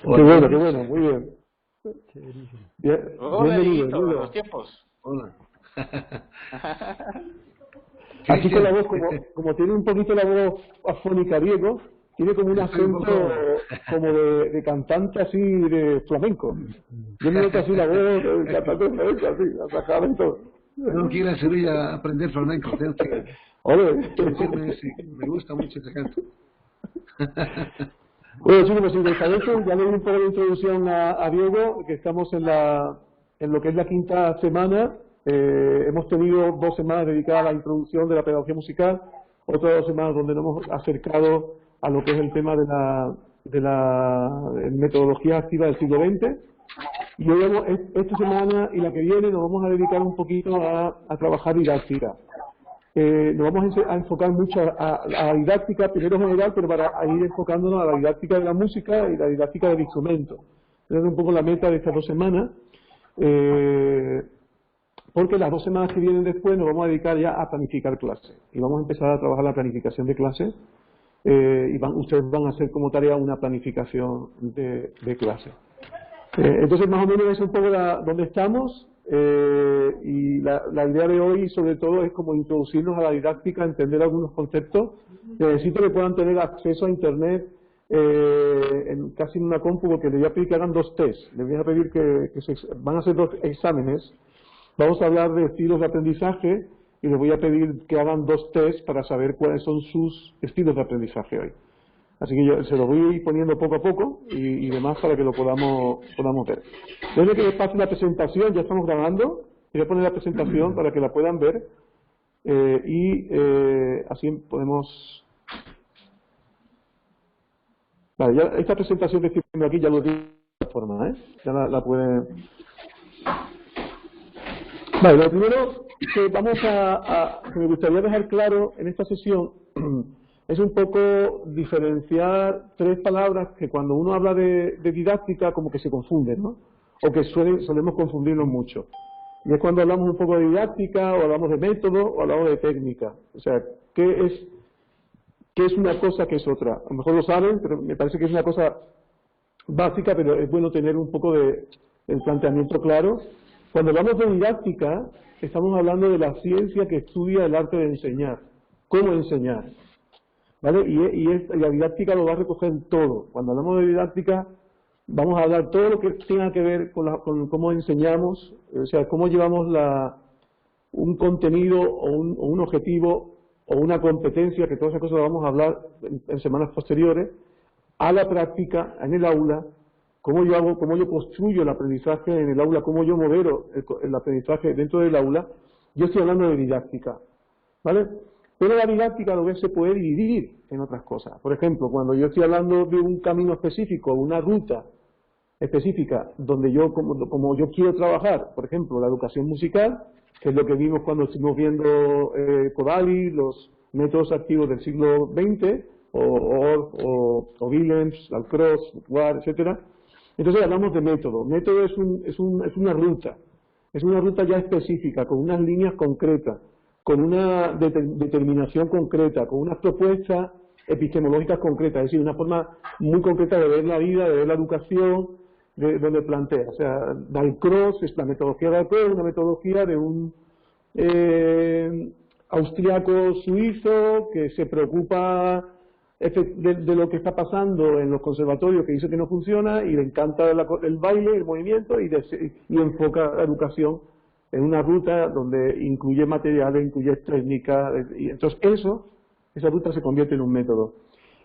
Qué bueno, muy bien. Hola, Bienvenido, Dieguito, muy buenos bien. tiempos. Hola. Aquí con la Cristian, voz, como tiene un poquito la voz afónica Diego, tiene como un estoy un acento poco... como de cantante así de flamenco. Yo me noto así la voz de cantante de flamenco, así, atajada y todo. Tengo que ir a Sevilla a aprender flamenco. Ole. Que decirme si me gusta mucho ese canto. Bueno, chicos, pues si les parece, ya le doy un poco de introducción a Diego, que estamos en lo que es la quinta semana. Hemos tenido 2 semanas dedicadas a la introducción de la pedagogía musical, otras 2 semanas donde nos hemos acercado a lo que es el tema de la metodología activa del siglo XX. Y hoy esta semana y la que viene nos vamos a dedicar un poquito a trabajar didáctica. Nos vamos a enfocar mucho a la didáctica, primero general, pero para ir enfocándonos a la didáctica de la música y la didáctica del instrumento. Esa es un poco la meta de estas 2 semanas, porque las 2 semanas que vienen después nos vamos a dedicar ya a planificar clases. Y vamos a empezar a trabajar la planificación de clases, y ustedes van a hacer como tarea una planificación de clases. Entonces, más o menos es un poco donde estamos, y la idea de hoy, sobre todo, es como introducirnos a la didáctica, entender algunos conceptos. Necesito que puedan tener acceso a Internet casi en una compu, porque les voy a pedir que hagan 2 tests. Les voy a pedir van a hacer 2 exámenes. Vamos a hablar de estilos de aprendizaje y les voy a pedir que hagan 2 tests para saber cuáles son sus estilos de aprendizaje hoy. Así que yo se lo voy a ir poniendo poco a poco y demás para que lo podamos ver. Desde que les pase la presentación, ya estamos grabando, voy a poner la presentación para que la puedan ver, así podemos... Vale, ya esta presentación que estoy poniendo aquí ya lo tiene de esta forma, ya la pueden... Vale, lo primero que que me gustaría dejar claro en esta sesión es un poco diferenciar 3 palabras que cuando uno habla de didáctica como que se confunden, ¿no? O que solemos confundirlos mucho. Y es cuando hablamos un poco de didáctica, o hablamos de método, o hablamos de técnica. O sea, ¿qué es una cosa, qué es otra? A lo mejor lo saben, pero me parece que es una cosa básica, pero es bueno tener un poco el planteamiento claro. Cuando hablamos de didáctica, estamos hablando de la ciencia que estudia el arte de enseñar. ¿Cómo enseñar? ¿Vale? Y la didáctica lo va a recoger todo. Cuando hablamos de didáctica, vamos a hablar todo lo que tenga que ver con cómo enseñamos, o sea, cómo llevamos un contenido o un objetivo o una competencia, que todas esas cosas las vamos a hablar en semanas posteriores, a la práctica, en el aula, cómo yo construyo el aprendizaje en el aula, cómo yo modero el aprendizaje dentro del aula. Yo estoy hablando de didáctica, ¿vale? Pero la didáctica a lo mejor se puede dividir en otras cosas. Por ejemplo, cuando yo estoy hablando de un camino específico, una ruta específica, donde como yo quiero trabajar, por ejemplo, la educación musical, que es lo que vimos cuando estuvimos viendo Kodály, los métodos activos del siglo XX, o Willems, Lacrosse, Ward, etcétera. Entonces hablamos de método. Método es una ruta. Es una ruta ya específica, con unas líneas concretas, con una determinación concreta, con unas propuestas epistemológicas concretas, es decir, una forma muy concreta de ver la vida, de ver la educación, donde plantea. O sea, Dalcroze es la metodología de Dalcroze, una metodología de un austriaco suizo que se preocupa de lo que está pasando en los conservatorios, que dice que no funciona, y le encanta el baile, el movimiento, y enfoca la educación en una ruta donde incluye materiales, incluye técnicas, y entonces esa ruta se convierte en un método.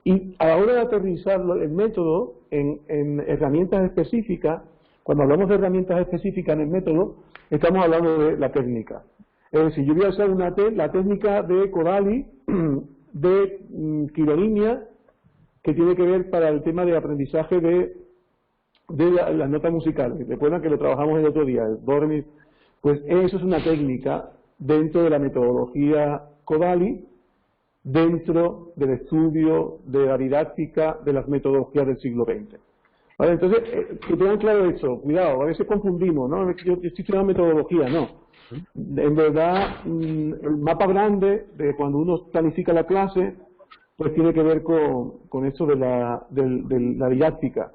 Y a la hora de aterrizar el método en herramientas específicas, cuando hablamos de herramientas específicas en el método, estamos hablando de la técnica. Es decir, yo voy a usar la técnica de Kodály, de quirolinea, que tiene que ver para el tema de aprendizaje de las notas musicales. Recuerdan que lo trabajamos el otro día, el do, re, mi. Pues eso es una técnica dentro de la metodología Kodály, dentro del estudio de la didáctica de las metodologías del siglo XX. ¿Vale? Entonces, que tengan claro eso, cuidado, a veces confundimos, ¿no? Yo estoy estudiando metodología, no. En verdad, el mapa grande de cuando uno planifica la clase, pues tiene que ver con eso de la didáctica.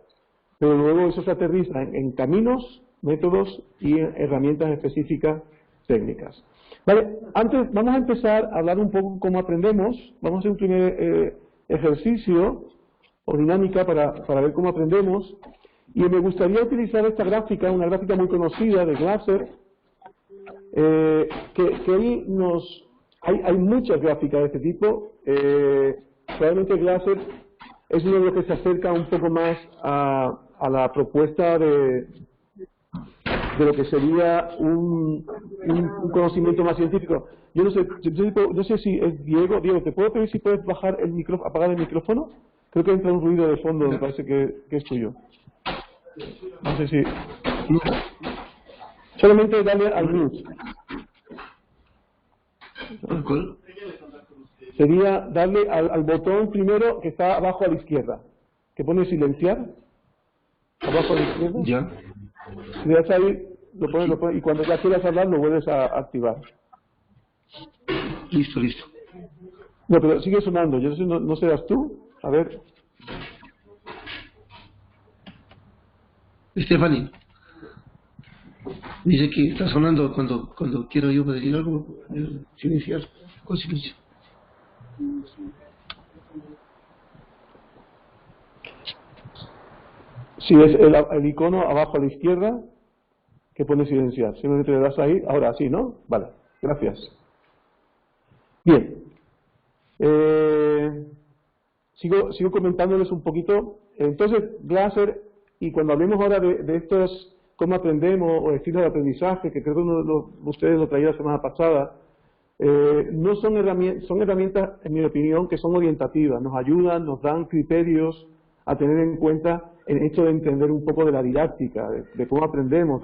pero luego eso se aterriza en caminos, métodos y en herramientas específicas técnicas. Vale, antes vamos a empezar a hablar un poco cómo aprendemos. Vamos a hacer un primer ejercicio o dinámica para ver cómo aprendemos. Y me gustaría utilizar esta gráfica, una gráfica muy conocida de Glasser, que ahí hay muchas gráficas de este tipo. Probablemente Glasser es uno de los que se acerca un poco más a la propuesta de lo que sería un conocimiento más científico. Yo no sé si es Diego. Diego, ¿te puedo pedir si puedes bajar el micrófono, apagar el micrófono? Creo que entra un ruido de fondo, me parece que es tuyo. No sé si... Solamente dale al mute. Sería darle al botón primero que está abajo a la izquierda, que pone silenciar. Abajo a la izquierda. Ya. Si le das ahí, lo pones, y cuando ya quieras hablar lo vuelves a activar. Listo. No, pero sigue sonando. Yo no serás tú. A ver. Stephanie dice que está sonando cuando quiero yo decir algo, silenciar con silencio. Sí, es el icono abajo a la izquierda que pone silenciar. Simplemente le das ahí. Ahora sí, ¿no? Vale, gracias. Bien. Sigo comentándoles un poquito. Entonces, Glasser, y cuando hablemos ahora de estos, cómo aprendemos, o estilos de aprendizaje, que creo que ustedes lo traían la semana pasada, no son herramientas, en mi opinión, que son orientativas, nos ayudan, nos dan criterios a tener en cuenta en esto de entender un poco de la didáctica, de cómo aprendemos.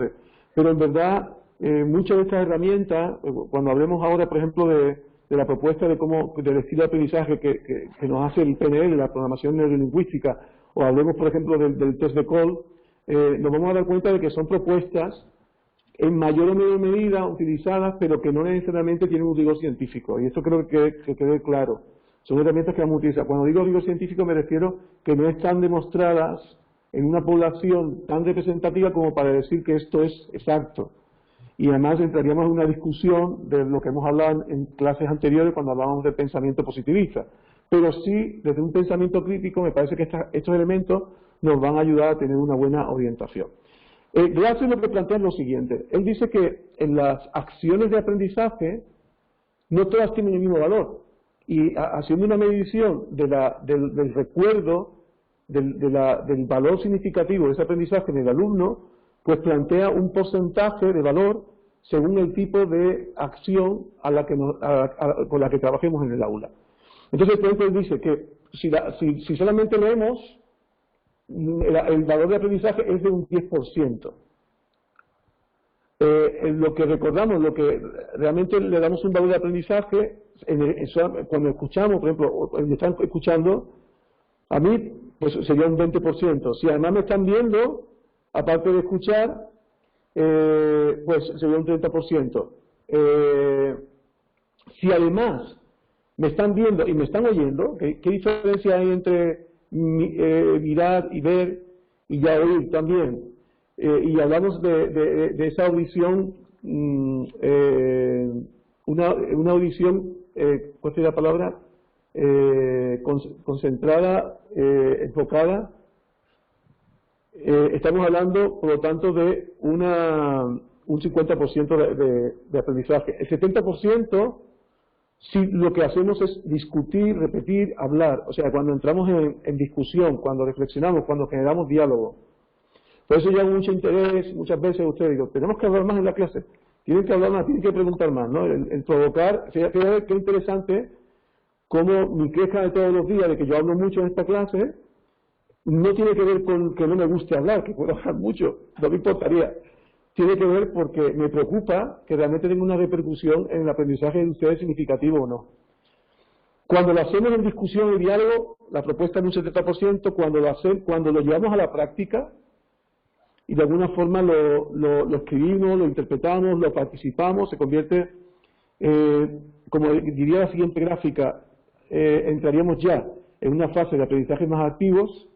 Pero en verdad, muchas de estas herramientas, cuando hablemos ahora, por ejemplo, de la propuesta del estilo de aprendizaje que nos hace el PNL, la programación neurolingüística, o hablemos, por ejemplo, del test de Cole, nos vamos a dar cuenta de que son propuestas en mayor o menor medida utilizadas, pero que no necesariamente tienen un rigor científico. Y esto creo que quede claro. Son herramientas que vamos a utilizar. Cuando digo rigor científico me refiero que no están demostradas en una población tan representativa como para decir que esto es exacto. Y además entraríamos en una discusión de lo que hemos hablado en clases anteriores cuando hablábamos del pensamiento positivista. Pero sí, desde un pensamiento crítico, me parece que estos elementos nos van a ayudar a tener una buena orientación. Glasser lo que plantea es lo siguiente. Él dice que en las acciones de aprendizaje no todas tienen el mismo valor. Y haciendo una medición del recuerdo, del valor significativo de ese aprendizaje en el alumno, pues plantea un porcentaje de valor según el tipo de acción con la que trabajemos en el aula. Entonces, por ejemplo, él dice que si solamente leemos, el valor de aprendizaje es de un 10%. Lo que recordamos, lo que realmente le damos un valor de aprendizaje, cuando escuchamos, por ejemplo, me están escuchando, a mí pues sería un 20%. Si además me están viendo, aparte de escuchar, pues sería un 30%. Si además me están viendo y me están oyendo, ¿qué diferencia hay entre mirar y ver y ya oír también? Y hablamos de esa audición, una audición, ¿cuál es la palabra? Concentrada, enfocada. Estamos hablando, por lo tanto, de un 50% de aprendizaje. El 70%, si lo que hacemos es discutir, repetir, hablar. O sea, cuando entramos en discusión, cuando reflexionamos, cuando generamos diálogo. Por eso llama mucho interés, muchas veces ustedes digo, tenemos que hablar más en la clase, tienen que hablar más, tienen que preguntar más, ¿no? El provocar, fíjate qué interesante, como mi queja de todos los días de que yo hablo mucho en esta clase, no tiene que ver con que no me guste hablar, que puedo hablar mucho, no me importaría. Tiene que ver porque me preocupa que realmente tenga una repercusión en el aprendizaje de ustedes significativo o no. Cuando lo hacemos en discusión y diálogo, la propuesta es un 70%, cuando lo llevamos a la práctica, y de alguna forma lo escribimos, lo interpretamos, lo participamos, se convierte, como diría la siguiente gráfica, entraríamos ya en una fase de aprendizaje más activos,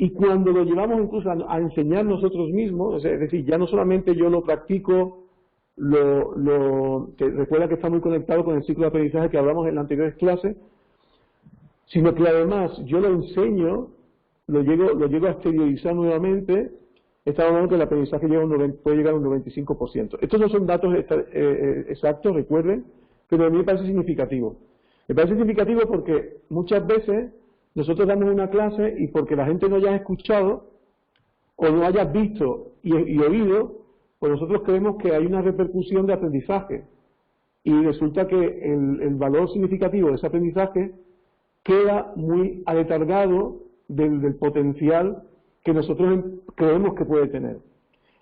Y cuando lo llevamos incluso a enseñar nosotros mismos, es decir, ya no solamente yo lo practico, que recuerda que está muy conectado con el ciclo de aprendizaje que hablamos en las anteriores clases, sino que además yo lo enseño, lo llego a exteriorizar nuevamente. Estamos hablando que el aprendizaje puede llegar a un 95%. Estos no son datos exactos, recuerden, pero a mí me parece significativo. Me parece significativo porque muchas veces nosotros damos una clase y porque la gente no haya escuchado o no haya visto y oído, pues nosotros creemos que hay una repercusión de aprendizaje. Y resulta que el valor significativo de ese aprendizaje queda muy aletargado del potencial que nosotros creemos que puede tener.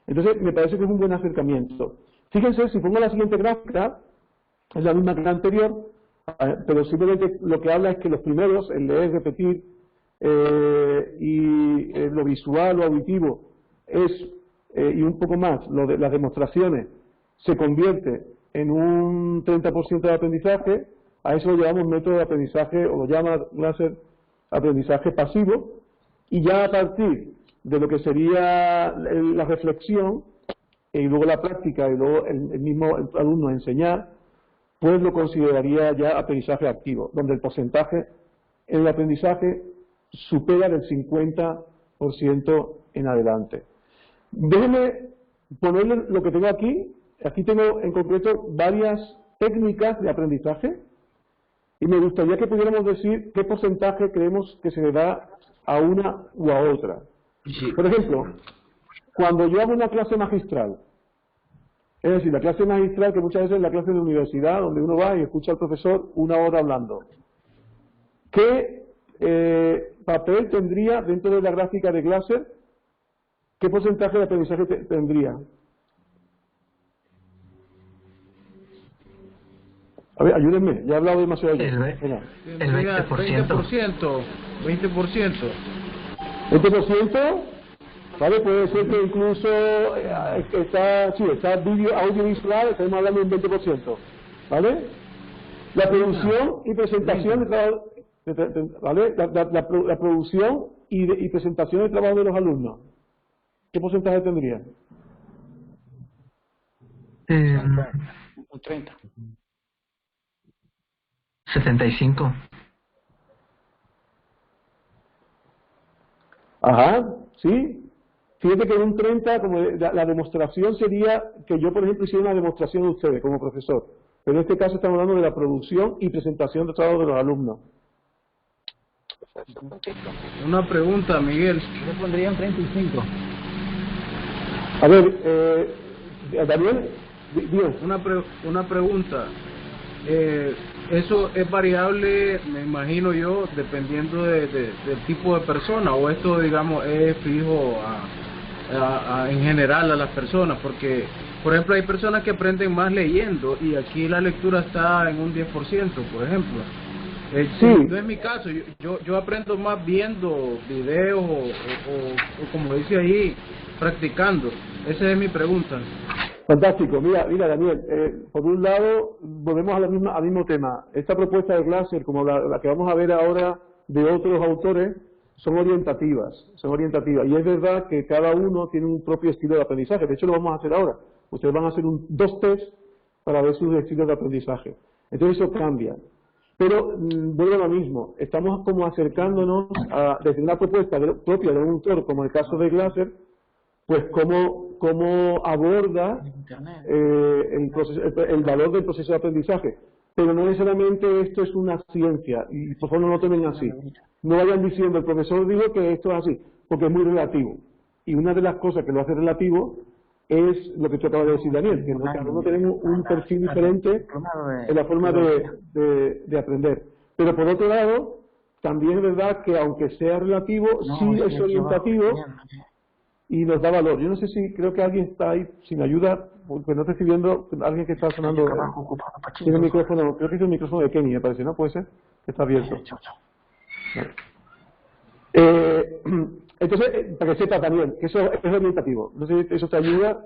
Entonces, me parece que es un buen acercamiento. Fíjense, si pongo la siguiente gráfica, es la misma que la anterior, pero simplemente lo que habla es que los primeros, el leer, repetir y lo visual o auditivo, y un poco más, lo de las demostraciones, se convierte en un 30% de aprendizaje. A eso lo llamamos método de aprendizaje, o lo llama Glasser aprendizaje pasivo, y ya a partir de lo que sería la reflexión, y luego la práctica, y luego el mismo alumno enseñar, pues lo consideraría ya aprendizaje activo, donde el porcentaje en el aprendizaje supera del 50% en adelante. Déjenme ponerle lo que tengo aquí. Aquí tengo en concreto varias técnicas de aprendizaje y me gustaría que pudiéramos decir qué porcentaje creemos que se le da a una u a otra. Por ejemplo, cuando yo hago una clase magistral, es decir, la clase magistral que muchas veces es la clase de universidad, donde uno va y escucha al profesor una hora hablando, ¿qué papel tendría dentro de la gráfica de Glasser? ¿Qué porcentaje de aprendizaje tendría? A ver, ayúdenme, ya he hablado demasiado yo. El 20%. 20%. ¿20%? ¿Vale? Puede ser que incluso está audiovisual, estamos hablando de un 20%. ¿Vale? La producción y presentación de trabajo, ¿vale? La producción y presentación de trabajo de los alumnos. ¿Qué porcentaje tendría? Un 30. 75. Ajá, sí. Fíjate que un 30, como la demostración sería que yo, por ejemplo, hiciera una demostración de ustedes como profesor. Pero en este caso estamos hablando de la producción y presentación de trabajo de los alumnos. Una pregunta, Miguel. Yo pondría un 35. A ver, Daniel, bien. Una pregunta. Eso es variable, me imagino yo, dependiendo del tipo de persona, o esto, digamos, es fijo en general a las personas, porque, por ejemplo, hay personas que aprenden más leyendo y aquí la lectura está en un 10%, por ejemplo. Sí. No es mi caso, yo aprendo más viendo videos o como dice ahí, practicando. Esa es mi pregunta. Fantástico. Mira Daniel, por un lado, volvemos al mismo tema. Esta propuesta de Glasser, como la que vamos a ver ahora de otros autores, son orientativas. Y es verdad que cada uno tiene un propio estilo de aprendizaje. De hecho, lo vamos a hacer ahora. Ustedes van a hacer dos test para ver sus estilos de aprendizaje. Entonces eso cambia. Pero vuelvo a lo mismo. Estamos como acercándonos desde una propuesta propia de un autor, como el caso de Glasser, pues cómo aborda el valor del proceso de aprendizaje. Pero no necesariamente esto es una ciencia, y por favor no lo tomen así. No vayan diciendo, el profesor dijo que esto es así, porque es muy relativo. Y una de las cosas que lo hace relativo es lo que tú acabas de decir, Daniel, que cada uno tenemos un perfil diferente en la forma de aprender. Pero por otro lado, también es verdad que aunque sea relativo, sí es orientativo y nos da valor. Yo no sé si, creo que alguien está ahí sin ayuda, porque no estoy viendo alguien que está sonando. Tiene el micrófono, creo que es el micrófono de Kenny, me parece, ¿no? Puede ser, que está abierto. Entonces, para que sepa también, que eso es orientativo. No sé si eso te ayuda,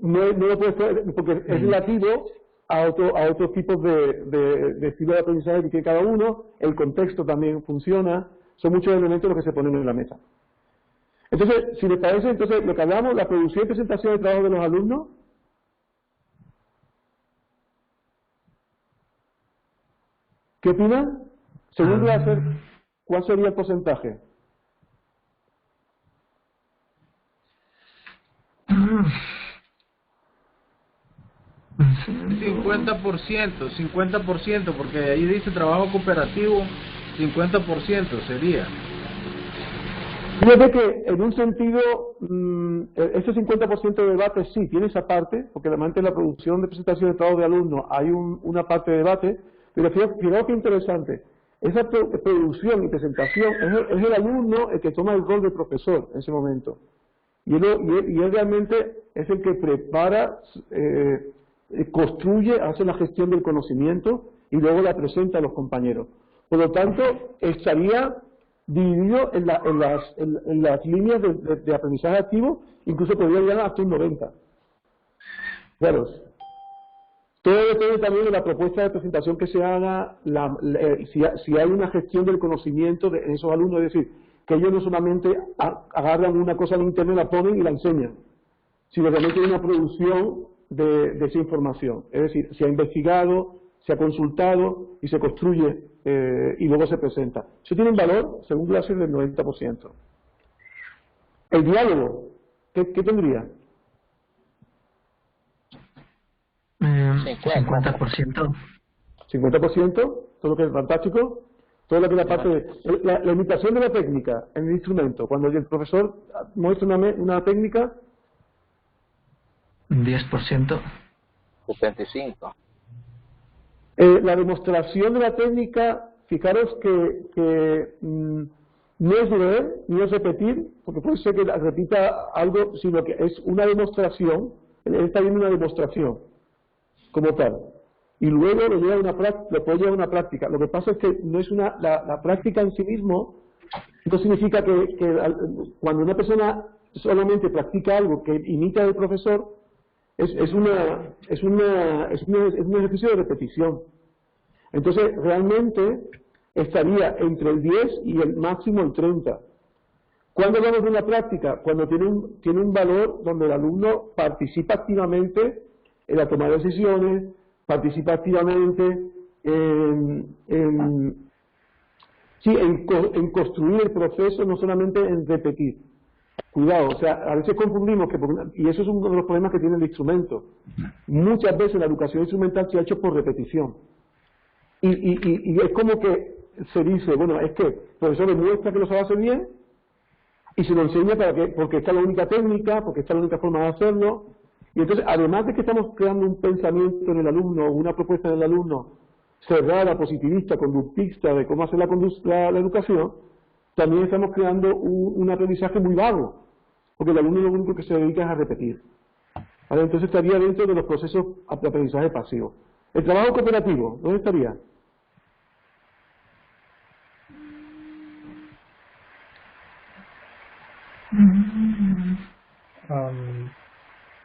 no lo puedes hacer porque es relativo a otros tipos de estilo de aprendizaje que tiene cada uno, el contexto también funciona, son muchos elementos los que se ponen en la mesa. Entonces, si les parece, entonces lo que hablamos, la producción y presentación de trabajo de los alumnos. ¿Qué opinan? Según Glasser, ¿cuál sería el porcentaje? $50%, 50%, porque ahí dice trabajo cooperativo, 50% sería. Fíjate que en un sentido, ese 50% de debate sí tiene esa parte, porque además en la producción de presentación de trabajo de alumnos hay una parte de debate, pero fíjate que interesante, esa producción y presentación es el alumno el que toma el rol de profesor en ese momento. Y él realmente es el que prepara, construye, hace la gestión del conocimiento y luego la presenta a los compañeros. Por lo tanto, estaría dividido en las líneas de aprendizaje activo, incluso podría llegar hasta un 90. Claro. Todo depende también de la propuesta de presentación que se haga, si hay una gestión del conocimiento de esos alumnos, es decir, que ellos no solamente agarran una cosa de internet, la ponen y la enseñan, sino realmente hay una producción de esa información. Es decir, se ha investigado, se ha consultado y se construye y luego se presenta. Eso tiene un valor, según Glasser, del 90%. El diálogo, ¿qué tendría? 50%. 50%, todo lo que es fantástico, todo lo que es la parte de la imitación de la técnica en el instrumento. Cuando el profesor muestra una técnica, 10%. 75. La demostración de la técnica, fijaros que no es leer ni es repetir, porque puede ser que repita algo, sino que es una demostración. Él está viendo una demostración como tal, y luego lo puede llevar a una práctica. Lo que pasa es que no es la práctica en sí mismo no significa que cuando una persona solamente practica algo que imita al profesor, es un ejercicio de repetición. Entonces realmente estaría entre el 10 y el máximo el 30. ¿Cuándo hablamos de una práctica? Cuando tiene un valor donde el alumno participa activamente en la toma de decisiones, participa activamente en construir el proceso, no solamente en repetir. Cuidado, o sea, a veces confundimos, y eso es uno de los problemas que tiene el instrumento. Muchas veces la educación instrumental se ha hecho por repetición. Y es como que se dice, bueno, es que el profesor demuestra que lo sabe hacer bien y se lo enseña porque está la única técnica, porque está la única forma de hacerlo. Y entonces, además de que estamos creando un pensamiento en el alumno, una propuesta en el alumno cerrada, positivista, conductista de cómo hacer la educación, también estamos creando un aprendizaje muy vago, porque el alumno lo único que se dedica es a repetir. ¿Vale? Entonces estaría dentro de los procesos de aprendizaje pasivo. El trabajo cooperativo, ¿dónde estaría?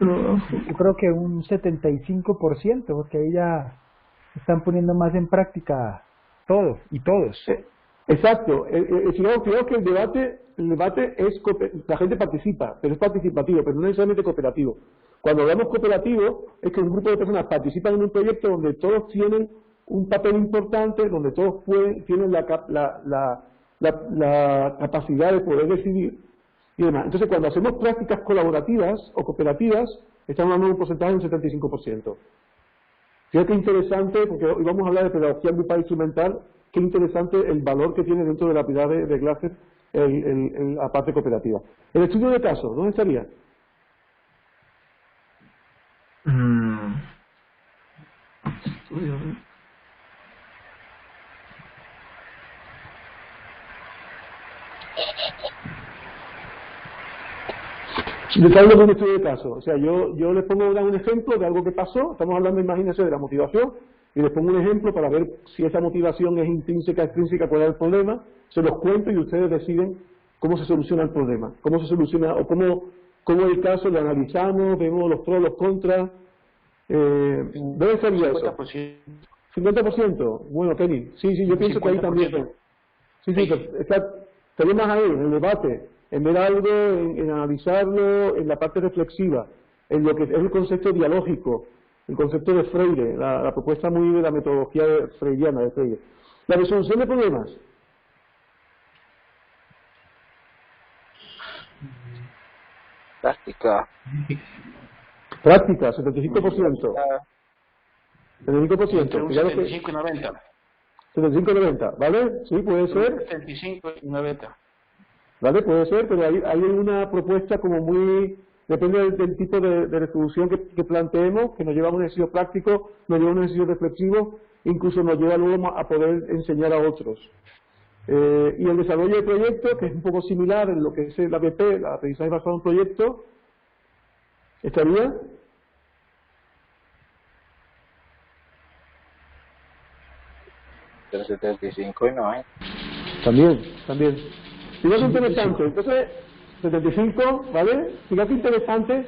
Yo creo que un 75%, porque ahí ya están poniendo más en práctica todo y todos. Exacto. Fijaos que el debate es, la gente participa, pero es participativo, pero no necesariamente cooperativo. Cuando hablamos cooperativo, es que un grupo de personas participan en un proyecto donde todos tienen un papel importante, donde todos tienen la capacidad de poder decidir y demás. Entonces, cuando hacemos prácticas colaborativas o cooperativas, estamos hablando de un porcentaje del 75%. Fíjate qué interesante, porque hoy vamos a hablar de pedagogía grupal instrumental, qué interesante el valor que tiene dentro de la piedad de Glasser la parte cooperativa. El estudio de caso, ¿dónde estaría? Les hablo de un estudio de caso. O sea, yo les pongo un ejemplo de algo que pasó. Estamos hablando, imagínense, de la motivación. Y les pongo un ejemplo para ver si esa motivación es intrínseca, extrínseca, cuál es el problema. Se los cuento y ustedes deciden cómo se soluciona el problema. Cómo se soluciona, o cómo el caso lo analizamos, vemos los pros, los contras. ¿Dónde estaría eso? 50%. Bueno, Kenny. Sí, yo pienso que ahí también. Sí, estaría más ahí, en el debate. en ver algo, en analizarlo, en la parte reflexiva, en lo que es el concepto dialógico, el concepto de Freire, la propuesta muy de la metodología freudiana de Freire. La resolución de problemas. Práctica. Práctica, 75%. 75%. Entre un Fíjate que 75 y 90. 75 y 90, ¿vale? Sí, puede ser. 75 y 90. ¿Vale? Puede ser, pero hay una propuesta como muy... Depende del tipo de resolución que planteemos, que nos lleva a un ejercicio práctico, nos lleva a un ejercicio reflexivo, incluso nos lleva luego a poder enseñar a otros. Y el desarrollo de proyectos, que es un poco similar en lo que es el APP, el aprendizaje basado en proyectos, ¿estaría? Entre 75 y 90. También. Fíjate interesante, entonces, 75, ¿vale? Fíjate interesante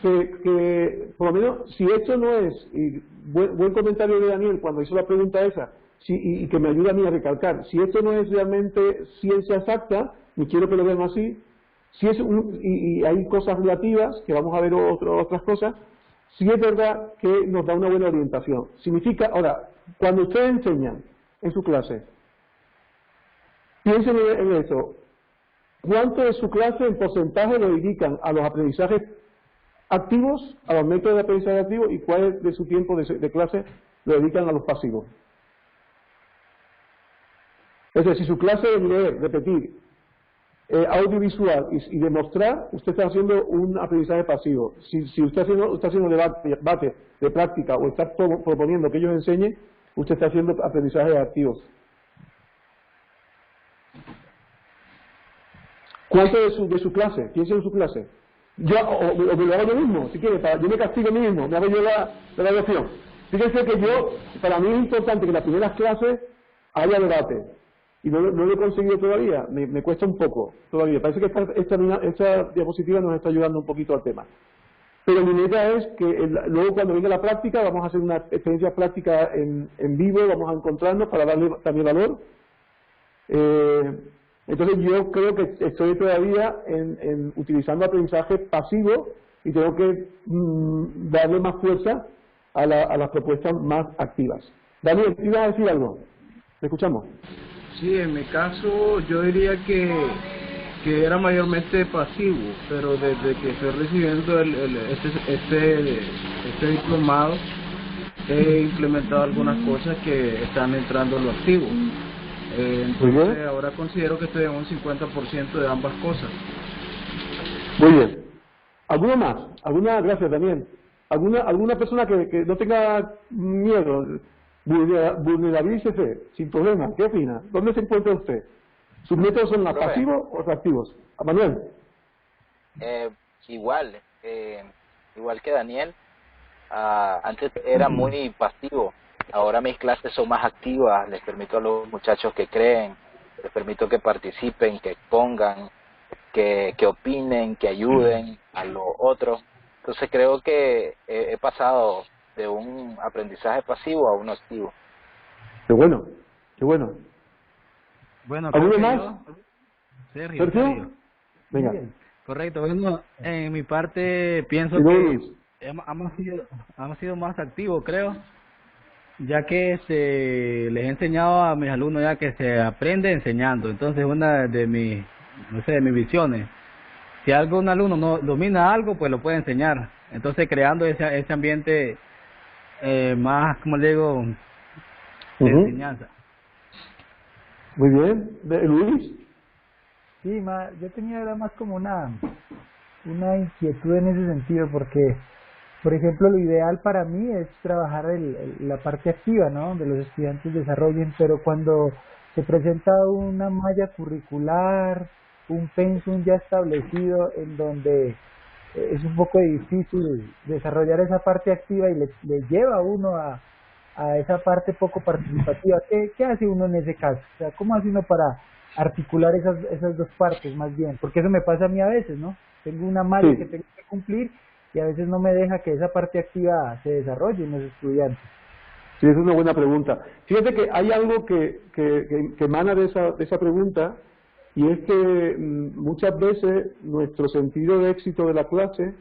que por lo menos, si esto no es, y buen comentario de Daniel cuando hizo la pregunta esa, y que me ayuda a mí a recalcar, si esto no es realmente ciencia exacta, y quiero que lo vean así, si es y hay cosas relativas, que vamos a ver otras cosas, sí es verdad que nos da una buena orientación. Significa, ahora, cuando ustedes enseñan en su clase, piensen en eso, ¿cuánto de su clase en porcentaje lo dedican a los aprendizajes activos, a los métodos de aprendizaje activos, y cuál de su tiempo de clase lo dedican a los pasivos? Es decir, si su clase es leer, repetir, audiovisual y demostrar, usted está haciendo un aprendizaje pasivo. Si usted está haciendo debate de práctica o está proponiendo que ellos enseñen, usted está haciendo aprendizajes activos. ¿Cuánto de su clase? Piensen en su clase. Yo, o me lo hago yo mismo, si quiere, yo me castigo a mí mismo, me hago yo la evaluación. Fíjense que para mí es importante que en las primeras clases haya debate. Y no lo he conseguido todavía, me cuesta un poco todavía. Parece que esta diapositiva nos está ayudando un poquito al tema. Pero mi meta es que luego cuando venga la práctica, vamos a hacer una experiencia práctica en vivo, vamos a encontrarnos para darle también valor. Entonces yo creo que estoy todavía utilizando aprendizaje pasivo y tengo que darle más fuerza a las propuestas más activas. Daniel, ¿ibas a decir algo? ¿Te escuchamos? Sí, en mi caso yo diría que era mayormente pasivo, pero desde que estoy recibiendo este diplomado he implementado algunas cosas que están entrando en lo activo. Entonces ahora considero que estoy en un 50% de ambas cosas. Muy bien. ¿Alguno más? Gracias, Daniel. ¿Alguna persona que no tenga miedo? Vulnerabilícese, sin problema. ¿Qué opina? ¿Dónde se encuentra usted? ¿Sus métodos son los pasivos o los activos? ¿A Manuel? Igual que Daniel. Antes era muy pasivo. Ahora mis clases son más activas. Les permito a los muchachos que creen, les permito que participen, que expongan, que opinen, que ayuden a los otros. Entonces creo que he pasado de un aprendizaje pasivo a uno activo. Qué bueno, qué bueno. Bueno, ¿Alguno más? Sergio. Venga. Correcto. Bueno, en mi parte pienso Sí, que Luis. hemos sido más activos, creo, ya que les he enseñado a mis alumnos ya que se aprende enseñando. Entonces una de mis visiones, si un alumno no domina algo, pues lo puede enseñar. Entonces creando ese ambiente más, como le digo, de enseñanza. Muy bien. Luis. Sí, yo tenía era más como una inquietud en ese sentido, porque, por ejemplo, lo ideal para mí es trabajar la parte activa, ¿no? Donde los estudiantes desarrollen, pero cuando se presenta una malla curricular, un pensum ya establecido, en donde es un poco difícil desarrollar esa parte activa y le lleva a uno a esa parte poco participativa. ¿Qué hace uno en ese caso? O sea, ¿cómo hace uno para articular esas dos partes más bien? Porque eso me pasa a mí a veces, ¿no? Tengo una malla que tengo que cumplir y a veces no me deja que esa parte activa se desarrolle en los estudiantes. Sí, esa es una buena pregunta. Fíjate que hay algo que emana de esa pregunta, y es que muchas veces nuestro sentido de éxito de la clase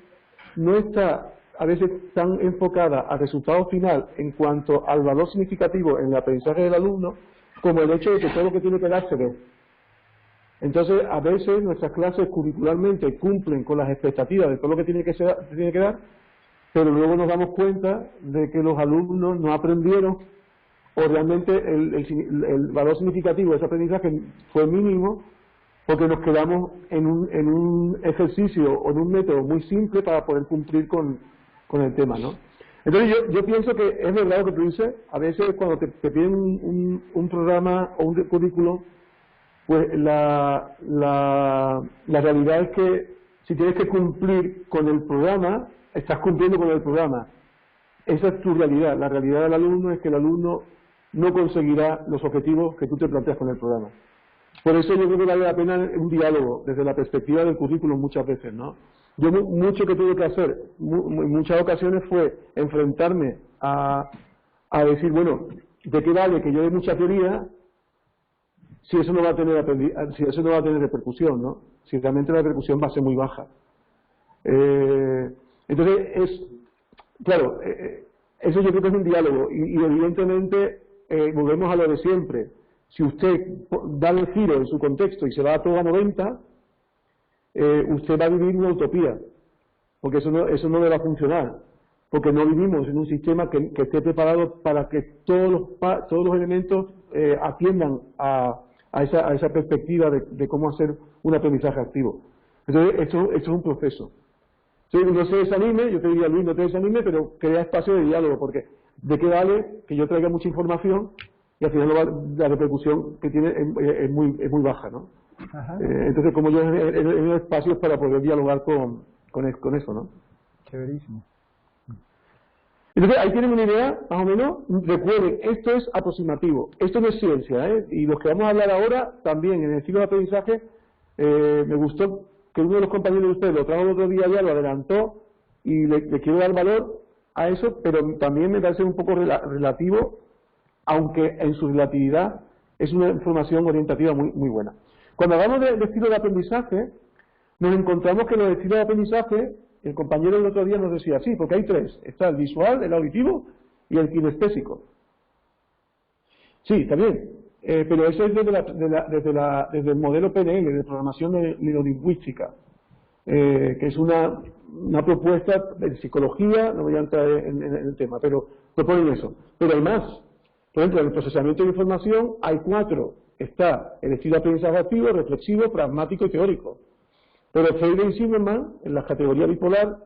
no está a veces tan enfocada al resultado final en cuanto al valor significativo en el aprendizaje del alumno como el hecho de que todo lo que tiene que dar se ve. Entonces, a veces nuestras clases curricularmente cumplen con las expectativas de todo lo que tiene que dar, pero luego nos damos cuenta de que los alumnos no aprendieron o realmente el valor significativo de ese aprendizaje fue mínimo porque nos quedamos en un ejercicio o en un método muy simple para poder cumplir con el tema, ¿no? Entonces yo pienso que es verdad lo que tú dices. A veces cuando te piden un programa o un currículum, pues la realidad es que si tienes que cumplir con el programa, estás cumpliendo con el programa. Esa es tu realidad. La realidad del alumno es que el alumno no conseguirá los objetivos que tú te planteas con el programa. Por eso yo creo que vale la pena un diálogo desde la perspectiva del currículum muchas veces, ¿no? Yo mucho que tuve que hacer en muchas ocasiones fue enfrentarme a decir, bueno, ¿de qué vale que yo dé mucha teoría si eso no va a tener repercusión, ¿no? Si realmente la repercusión va a ser muy baja. Entonces, claro, eso yo creo que es un diálogo y evidentemente volvemos a lo de siempre. Si usted da el giro en su contexto y se va a todo a 90, usted va a vivir una utopía, porque eso no le va a funcionar, porque no vivimos en un sistema que esté preparado para que todos los elementos atiendan a esa perspectiva de cómo hacer un aprendizaje activo. Entonces, esto es un proceso. Entonces, no se desanime, yo te diría, Luis, no te desanime, pero crea espacio de diálogo, porque ¿de qué vale que yo traiga mucha información y al final la repercusión que tiene es muy baja, ¿no? Entonces, como yo he espacios para poder dialogar con eso, ¿no? Chéverísimo. Entonces, ahí tienen una idea, más o menos. Recuerden, esto es aproximativo, esto no es ciencia, ¿eh? Y los que vamos a hablar ahora, también en el estilo de aprendizaje, me gustó que uno de los compañeros de ustedes lo trajo el otro día ya, lo adelantó, y le quiero dar valor a eso, pero también me parece un poco relativo, aunque en su relatividad es una información orientativa muy buena. Cuando hablamos de estilo de aprendizaje, nos encontramos que los estilos de aprendizaje, el compañero el otro día nos decía, sí, porque hay tres, está el visual, el auditivo y el kinestésico. Sí, también, pero eso es desde el modelo PNL, de programación neurolingüística, que es una propuesta de psicología, no voy a entrar en el tema, pero proponen eso. Pero hay más. Por ejemplo, en el procesamiento de información hay 4. Está el estilo de aprendizaje activo, reflexivo, pragmático y teórico. Pero Freire y Zimmermann, en la categoría bipolar,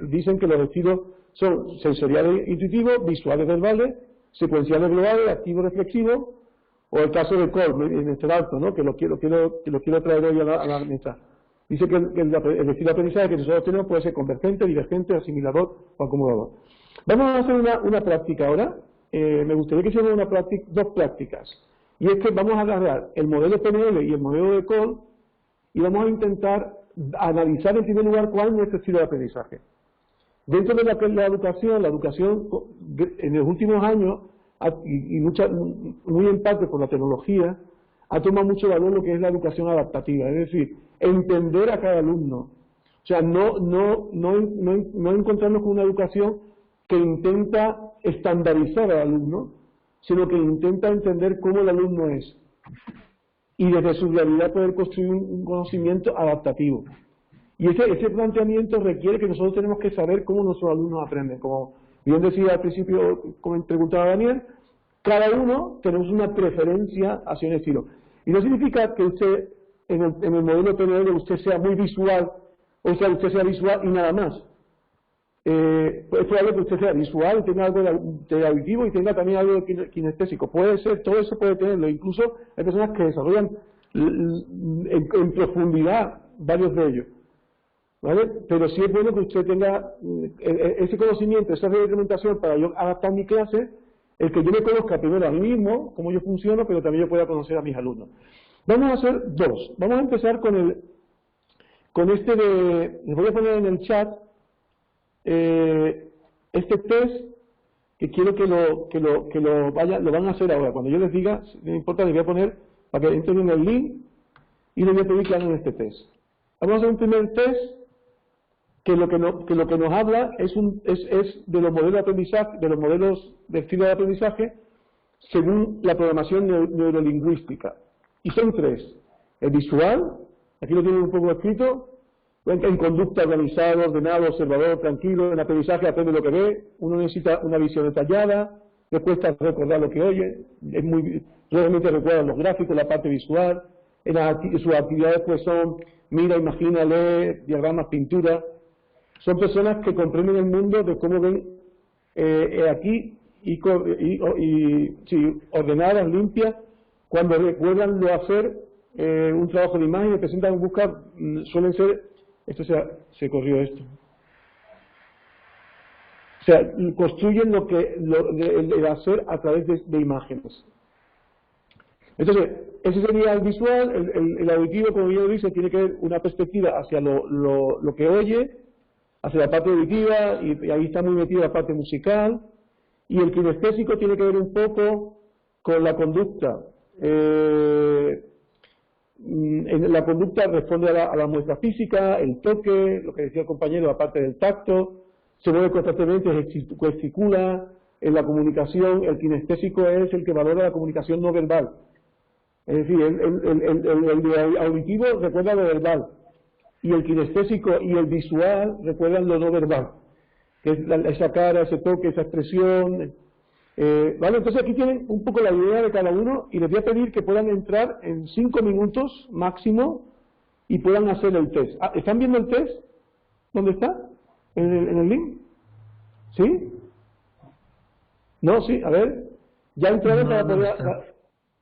dicen que los estilos son sensoriales intuitivos, visuales verbales, secuenciales globales, activos reflexivos, o el caso de Kolb, en este alto, ¿no? que lo quiero traer hoy a la mesa. Dice que el estilo de aprendizaje que nosotros tenemos puede ser convergente, divergente, asimilador o acomodador. Vamos a hacer una práctica ahora. Me gustaría que hiciéramos dos prácticas. Y es que vamos a agarrar el modelo PNL y el modelo de Kolb y vamos a intentar analizar en primer lugar cuál es nuestro estilo de aprendizaje. Dentro de la educación en los últimos años, y muy en parte por la tecnología, ha tomado mucho valor lo que es la educación adaptativa, es decir, entender a cada alumno. O sea, no encontrarnos con una educación que intenta estandarizar al alumno, sino que intenta entender cómo el alumno es. Y desde su realidad poder construir un conocimiento adaptativo. Y ese planteamiento requiere que nosotros tenemos que saber cómo nuestros alumnos aprenden. Como bien decía al principio, como preguntaba Daniel, cada uno tenemos una preferencia hacia un estilo. Y no significa que usted, en el modelo PNL, usted sea muy visual, o sea, usted sea visual y nada más. Es probable que usted sea visual, tenga algo de auditivo y tenga también algo de kinestésico. Puede ser, todo eso puede tenerlo. Incluso hay personas que desarrollan en profundidad varios de ellos. ¿Vale? Pero sí es bueno que usted tenga ese conocimiento, esa reglamentación para yo adaptar mi clase, el que yo me conozca primero a mí mismo, cómo yo funciono, pero también yo pueda conocer a mis alumnos. Vamos a hacer dos. Vamos a empezar con este de, les voy a poner en el chat este test que quiero que lo van a hacer ahora. Cuando yo les diga, no importa, les voy a poner para que entren en el link y le voy a pedir que hagan este test. Vamos a hacer un primer test que lo que nos habla es de los modelos de aprendizaje, de los modelos de estilo de aprendizaje según la programación neurolingüística. Y son tres. El visual, aquí lo tienen un poco escrito, en conducta organizado, ordenado, observador, tranquilo, en aprendizaje aprende lo que ve, uno necesita una visión detallada, le cuesta recordar lo que oye, realmente recuerda los gráficos, la parte visual, sus actividades pues son mira, imagina, lee, diagramas, pintura. Son personas que comprenden el mundo de cómo ven aquí sí, ordenadas, limpias, cuando recuerdan lo hacer un trabajo de imagen y presentan buscar, suelen ser, se corrió esto. O sea, construyen el hacer a través de imágenes. Entonces, ese sería el visual, el auditivo, como yo dice, tiene que ver una perspectiva hacia lo que oye, hacia la parte auditiva, y ahí está muy metida la parte musical, y el kinestésico tiene que ver un poco con la conducta. La conducta responde a la muestra física, el toque, lo que decía el compañero, la parte del tacto, se mueve constantemente, gesticula, en la comunicación, el kinestésico es el que valora la comunicación no verbal. Es decir, el auditivo recuerda lo verbal, y el kinestésico y el visual recuerdan lo no verbal, que es esa cara, ese toque, esa expresión. ¿Vale? Entonces aquí tienen un poco la idea de cada uno, y les voy a pedir que puedan entrar en 5 minutos máximo y puedan hacer el test. ¿Están viendo el test? ¿Dónde está? ¿En el link? ¿Sí? No, sí, a ver. Ya entraron para poder...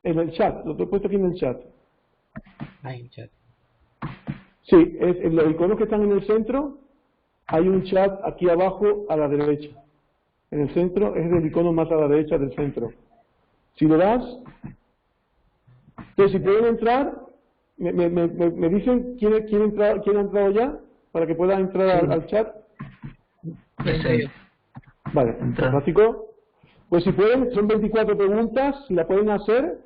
En el chat, lo he puesto aquí en el chat. Hay un chat. Sí, en los iconos que están en el centro, hay un chat aquí abajo a la derecha. En el centro es el icono más a la derecha del centro. Si lo das, entonces si pueden entrar, me dicen quién ha entrado ya, para que puedan entrar al chat. Vale, fantástico. Pues si pueden, son 24 preguntas, si la pueden hacer,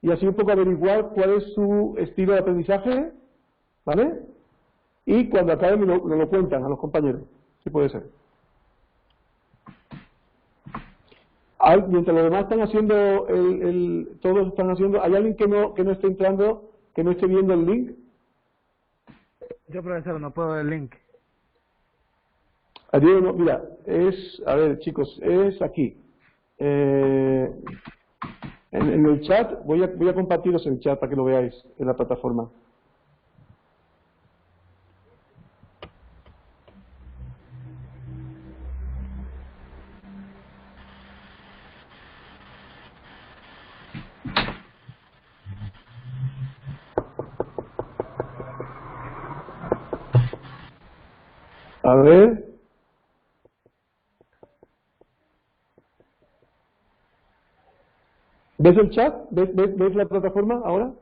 y así un poco averiguar cuál es su estilo de aprendizaje, ¿vale? Y cuando acaben nos lo cuentan a los compañeros, si puede ser. Mientras los demás están haciendo, todos están haciendo, ¿hay alguien que no esté entrando, que no esté viendo el link? Yo, profesor, no puedo ver el link. No, mira, a ver chicos, es aquí. En el chat, voy a compartiros el chat para que lo veáis en la plataforma. A ver. ¿Ves el chat? ¿Ves la plataforma ahora?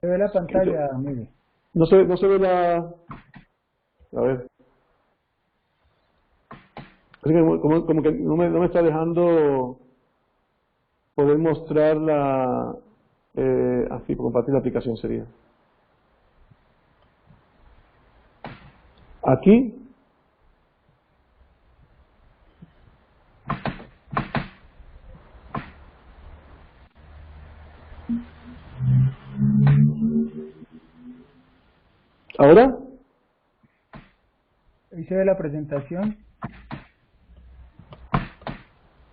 Se ve la pantalla, mire. No se ve la... A ver. Así que como que no me está dejando poder mostrar así, por compartir la aplicación sería. Aquí. ¿Ahora? Ahí se ve la presentación.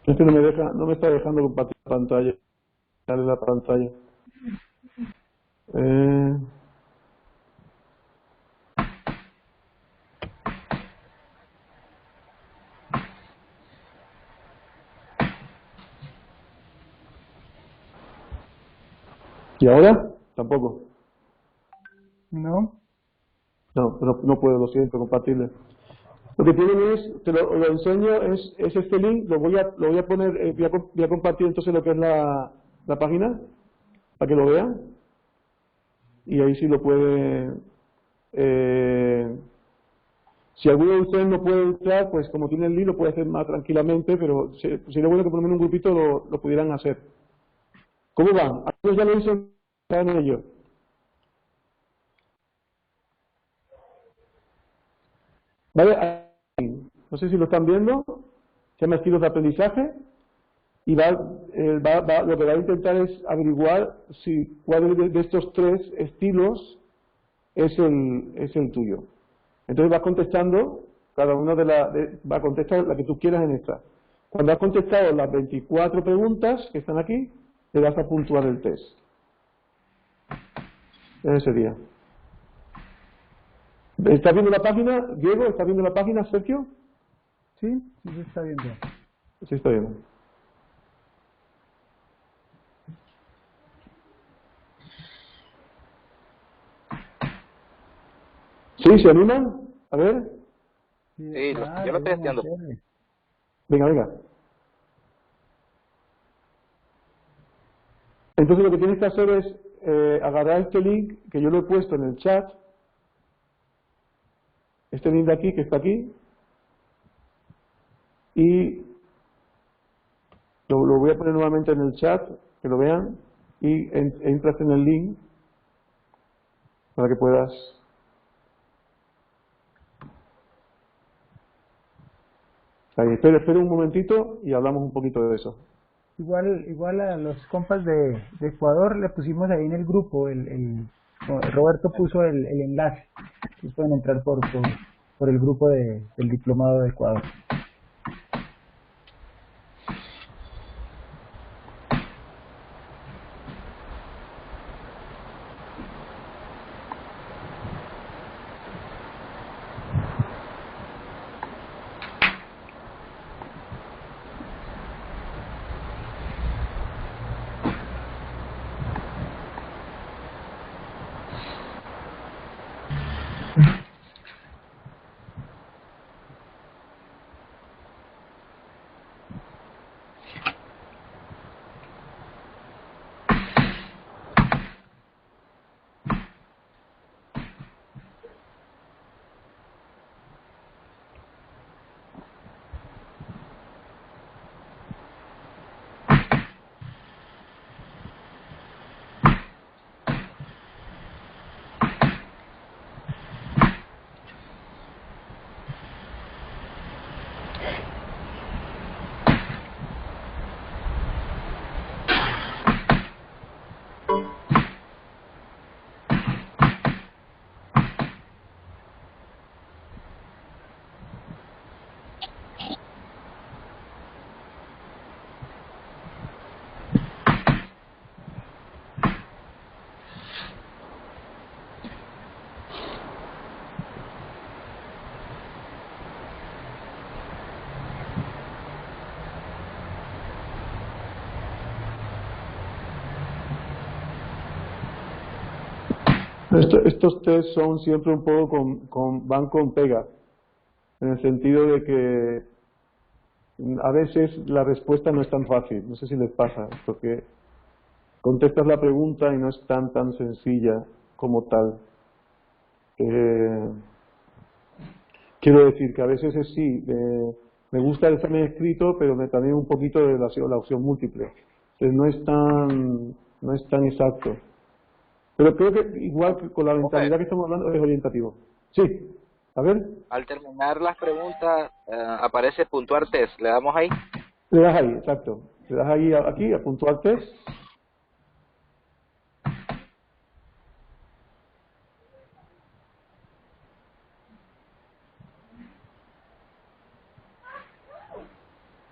Este no me está dejando compartir la pantalla. Dale la pantalla. ¿Y ahora? Tampoco. No. No puedo, lo siento, compartirle. Lo que tienen es, te lo enseño, es este link, lo voy a poner, voy a compartir entonces lo que es la página, para que lo vean. Y ahí sí lo puede, si alguno de ustedes no puede entrar, pues como tiene el link lo puede hacer más tranquilamente, pero sería bueno que por lo menos un grupito lo pudieran hacer. ¿Cómo van? ¿Algunos ya lo hizo? ¿Están ellos? ¿Vale? No sé si lo están viendo. Se llama estilos de aprendizaje. Y lo que va a intentar es averiguar si cuál de estos tres estilos es el tuyo. Entonces vas contestando, cada una va a contestar la que tú quieras en esta. Cuando has contestado las 24 preguntas que están aquí, te das a puntuar el test. Ese sería. ¿Estás viendo la página, Diego? ¿Estás viendo la página, Sergio? Sí, sí se está viendo. Sí, está viendo. ¿Sí? ¿Se animan? A ver. Sí, yo lo estoy haciendo. Venga, venga. Entonces lo que tienes que hacer es agarrar este link que yo lo he puesto en el chat. Este link de aquí, que está aquí. Y lo voy a poner nuevamente en el chat, que lo vean. Y entras en el link para que puedas... Ahí, espera un momentito y hablamos un poquito de eso. Igual a los compas de Ecuador le pusimos ahí en el grupo, Roberto puso el enlace, y pueden entrar por el grupo del diplomado de Ecuador. Estos test son siempre un poco van con pega, en el sentido de que a veces la respuesta no es tan fácil. No sé si les pasa, porque contestas la pregunta y no es tan sencilla como tal. Quiero decir que a veces es sí, me gusta el examen escrito, pero también un poquito de la opción múltiple. Entonces no es tan exacto. Pero creo que igual que con la mentalidad que estamos hablando es orientativo. Sí, a ver. Al terminar las preguntas aparece puntuar test. ¿Le damos ahí? Le das ahí, exacto. Le das ahí aquí a puntuar test.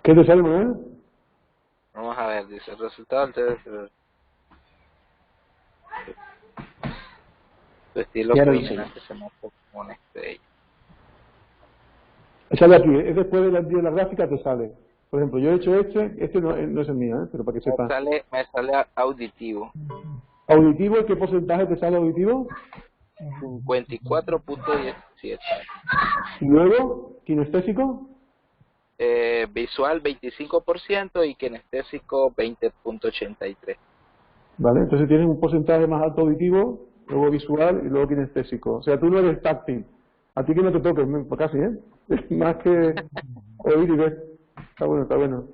¿Qué te sale, Manuel? Vamos a ver, dice el resultado del test. Tu estilo cuestionante se muestra como una estrella. Sale aquí, es después de la gráfica te sale. Por ejemplo, yo he hecho este no es el mío, pero para que sepas. Me sale auditivo. ¿Auditivo? ¿Qué porcentaje te sale auditivo? 54.17. ¿Y luego, kinestésico? Visual 25% y kinestésico 20.83. Vale, entonces tienes un porcentaje más alto auditivo, luego visual y luego kinestésico. O sea, tú no eres táctil. A ti que no te toques, casi, ¿eh? Más que oír y ver. Está bueno, está bueno.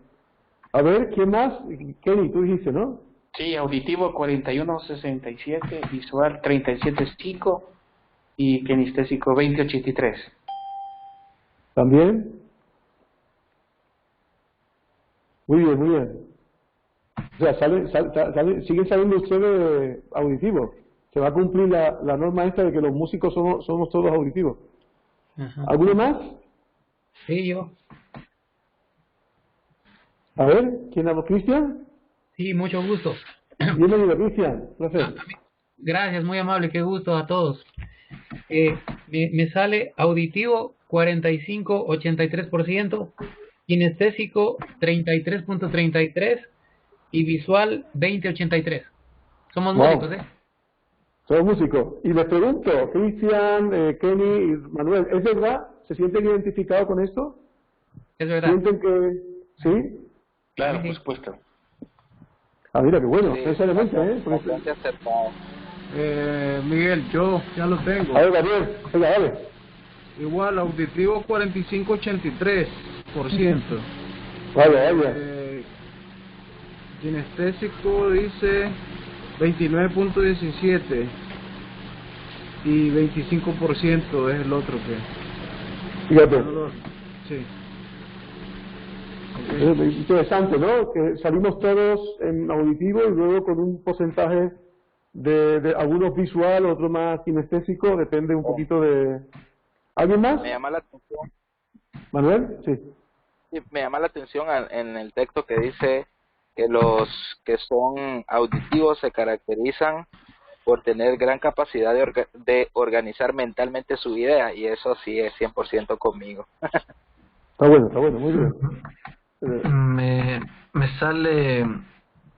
A ver, ¿quién más? Kenny, tú dijiste, ¿no? Sí, auditivo 4167, visual 37.5 y kinestésico 20.83. ¿También? Muy bien, muy bien. O sea, siguen saliendo ustedes auditivos. Se va a cumplir la norma esta de que los músicos somos todos auditivos. Ajá. ¿Alguno más? Sí, yo. A ver, ¿quién habla? ¿Cristian? Sí, mucho gusto. Bienvenido, Cristian. Placer. Gracias, muy amable, qué gusto a todos. Me sale auditivo 45-83%, kinestésico 33.33% y visual 20.83%. Somos Wow. músicos, ¿eh? Somos músicos. Y les pregunto, Cristian, Kenny y Manuel, ¿es verdad? ¿Se sienten identificados con esto? Es verdad. ¿Sienten que sí? Claro, Sí. por supuesto. Ah, mira, qué bueno, Sí, necesariamente, ¿eh? bastante acertado. Miguel, yo ya lo tengo. A ver, Gabriel, venga, dale. Igual, auditivo 45-83%. Vaya, vaya. Kinestésico dice 29.17 y 25% es el otro que... Fíjate. Sí. Es interesante, ¿no? Que salimos todos en auditivo y luego con un porcentaje de algunos visual, otro más kinestésico, depende un poquito de... ¿Alguien más? Me llama la atención, ¿Manuel? Sí. sí, me llama la atención en el texto que dice que los que son auditivos se caracterizan por tener gran capacidad de organizar mentalmente su idea, y eso sí es 100% conmigo. Está bueno, muy bien. Me sale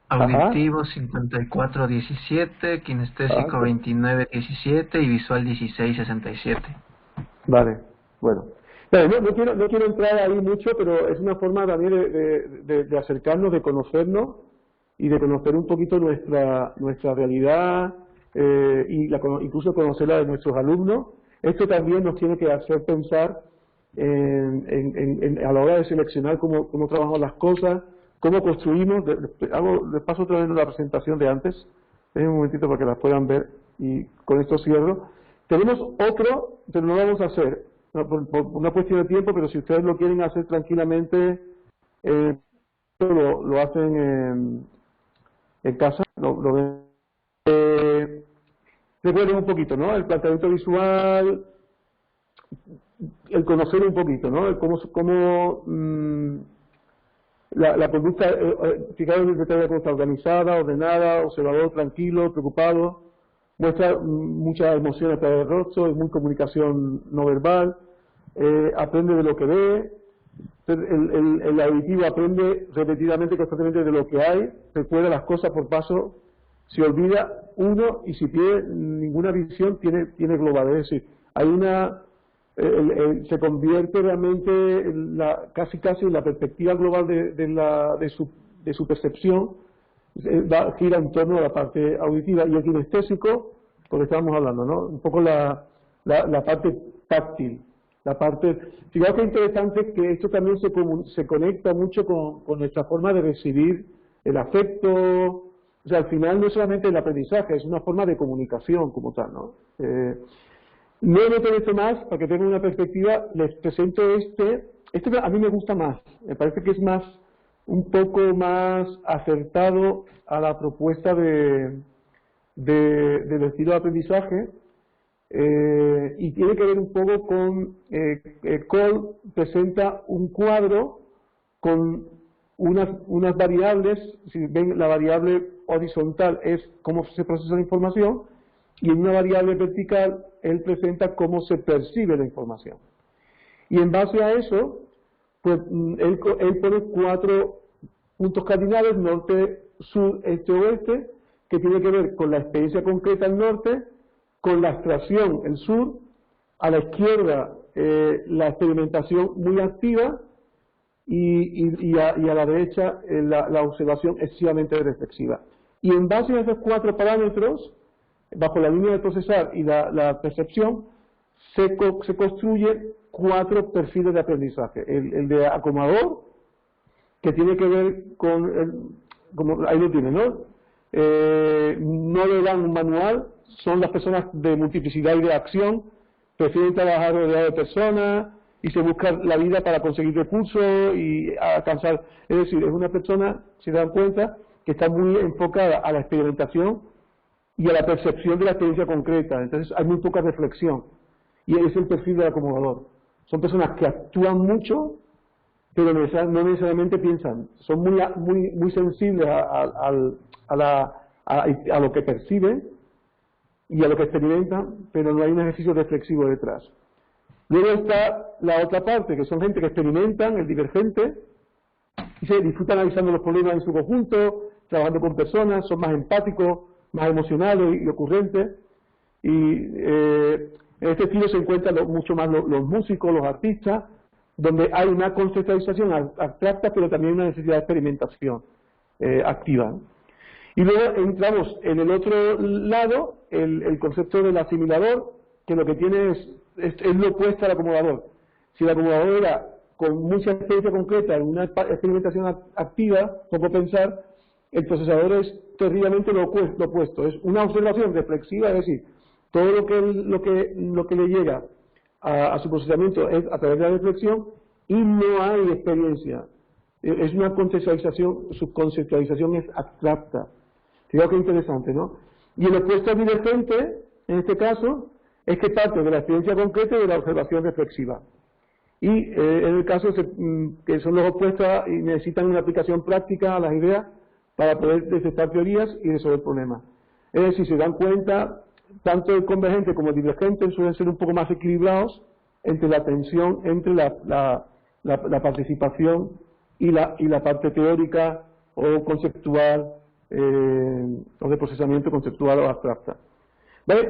auditivo 54.17, kinestésico 29.17 y visual 16.67. Vale, bueno. Claro, no quiero entrar ahí mucho, pero es una forma también de acercarnos, de conocernos y de conocer un poquito nuestra realidad incluso conocer la de nuestros alumnos. Esto también nos tiene que hacer pensar a la hora de seleccionar cómo trabajamos las cosas, cómo construimos. Les paso otra vez la presentación de antes, un momentito para que las puedan ver y con esto cierro. Tenemos otro, pero no lo vamos a hacer por una cuestión de tiempo, pero si ustedes lo quieren hacer tranquilamente, lo hacen en casa, lo ven. Recuerden un poquito, ¿no? El planteamiento visual, el conocer un poquito, ¿no? El cómo la conducta, fijaros en el detalle de cómo está organizada, ordenada, observador, tranquilo, preocupado, muestra muchas emociones a través del rostro, es muy comunicación no verbal, aprende de lo que ve, el auditivo aprende repetidamente, constantemente de lo que hay, recuerda las cosas por paso, se olvida uno y si tiene ninguna visión tiene global, es decir, hay se convierte realmente casi en la perspectiva global de su percepción, gira en torno a la parte auditiva. Y el kinestésico, porque estábamos hablando, ¿no? Un poco la parte táctil, fijaos que interesante que esto también se conecta mucho con nuestra forma de recibir el afecto. O sea, al final no es solamente el aprendizaje, es una forma de comunicación como tal, ¿no? No me meto en esto más, para que tengan una perspectiva, les presento este a mí me gusta más, me parece que es un poco más acertado a la propuesta del estilo de aprendizaje, y tiene que ver un poco con, Cole presenta un cuadro con unas variables. Si ven, la variable horizontal es cómo se procesa la información, y en una variable vertical él presenta cómo se percibe la información. Y en base a eso, pues él pone 4 puntos cardinales: norte, sur, este, oeste, que tiene que ver con la experiencia concreta al norte, con la abstracción el sur, a la izquierda la experimentación muy activa, y a la derecha la observación excesivamente reflexiva. Y en base a esos 4 parámetros, bajo la línea de procesar y la percepción, se construyen 4 perfiles de aprendizaje. El de acomodador, que tiene que ver con, como ahí lo tiene, ¿no? no le dan un manual, son las personas de multiplicidad y de acción, prefieren trabajar rodeado de personas y se buscan la vida para conseguir recursos y alcanzar. Es decir, es una persona, si se dan cuenta, que está muy enfocada a la experimentación y a la percepción de la experiencia concreta. Entonces hay muy poca reflexión. Y es el perfil del acomodador. Son personas que actúan mucho, pero no necesariamente piensan. Son muy sensibles a lo que perciben y a lo que experimentan, pero no hay un ejercicio reflexivo detrás. Luego está la otra parte, que son gente que experimentan, el divergente, y se disfrutan analizando los problemas en su conjunto, trabajando con personas, son más empáticos, más emocionales y ocurrentes, y en este estilo se encuentran mucho más los músicos, los artistas, donde hay una conceptualización abstracta, pero también una necesidad de experimentación activa. Y luego entramos en el otro lado, el concepto del asimilador, que lo que tiene es lo opuesto al acomodador. Si el acomodador era con mucha experiencia concreta, en una experimentación activa, poco pensar, el procesador es terriblemente lo opuesto. Es una observación reflexiva, es decir, todo lo que le llega a su procesamiento es a través de la reflexión y no hay experiencia. Es una conceptualización, su conceptualización es abstracta. Fíjate qué interesante, ¿no? Y el opuesto al divergente, en este caso, es que parte de la experiencia concreta y de la observación reflexiva. Y en el caso que son los opuestos y necesitan una aplicación práctica a las ideas para poder detectar teorías y resolver problemas. Es decir, si se dan cuenta, tanto el convergente como el divergente suelen ser un poco más equilibrados entre la tensión, entre la participación y la parte teórica o conceptual, o de procesamiento conceptual o abstracta. ¿Vale?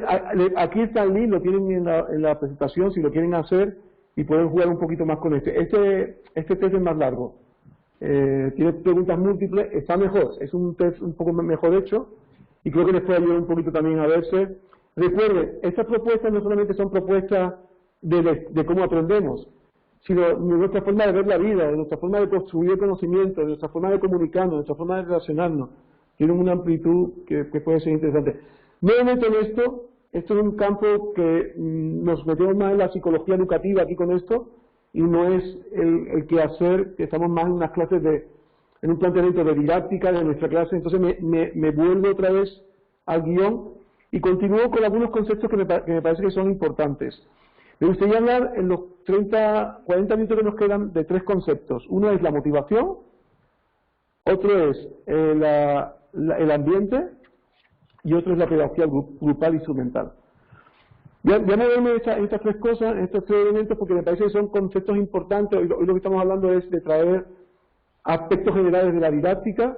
Aquí está el link, lo tienen en la presentación, si lo quieren hacer, y pueden jugar un poquito más con este. Este test es más largo. Tiene preguntas múltiples, está mejor, es un test un poco mejor hecho, y creo que les puede ayudar un poquito también a verse. Recuerden, estas propuestas no solamente son propuestas de cómo aprendemos, sino de nuestra forma de ver la vida, de nuestra forma de construir el conocimiento, de nuestra forma de comunicarnos, de nuestra forma de relacionarnos. Tienen una amplitud que puede ser interesante. Nuevamente en esto es un campo que nos metemos más en la psicología educativa aquí con esto, y no es el que hacer, que estamos más en unas clases en un planteamiento de didáctica de nuestra clase. Entonces me vuelvo otra vez al guión y continúo con algunos conceptos que me parece que son importantes. Me gustaría hablar en los 40 minutos que nos quedan de tres conceptos. Uno es la motivación, otro es el ambiente y otro es la pedagogía grupal instrumental. Voy a moverme en estas tres cosas, en estos tres elementos, porque me parece que son conceptos importantes. Hoy lo que estamos hablando es de traer aspectos generales de la didáctica,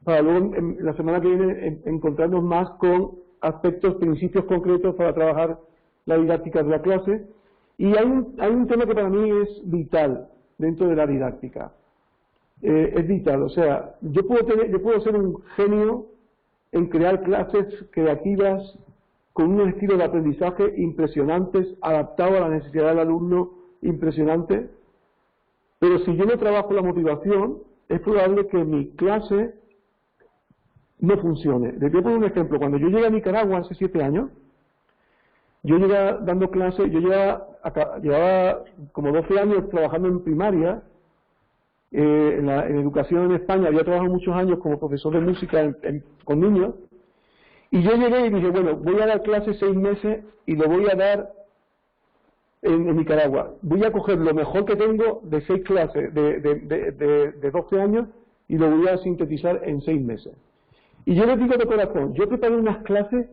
para luego en la semana que viene encontrarnos más con aspectos, principios concretos para trabajar la didáctica de la clase. Y hay un tema que para mí es vital dentro de la didáctica. Es vital, o sea, yo puedo ser un genio en crear clases creativas con unos estilos de aprendizaje impresionantes, adaptados a la necesidad del alumno, impresionante, pero si yo no trabajo la motivación, es probable que mi clase no funcione. Les voy a poner un ejemplo. Cuando yo llegué a Nicaragua hace 7 años, yo llegué dando clases, yo llevaba como 12 años trabajando en primaria, en educación en España, había trabajado muchos años como profesor de música con niños, y yo llegué y dije, bueno, voy a dar clases 6 meses y lo voy a dar en Nicaragua. Voy a coger lo mejor que tengo de 6 clases de 12 años y lo voy a sintetizar en 6 meses. Y yo les digo de corazón, yo preparé unas clases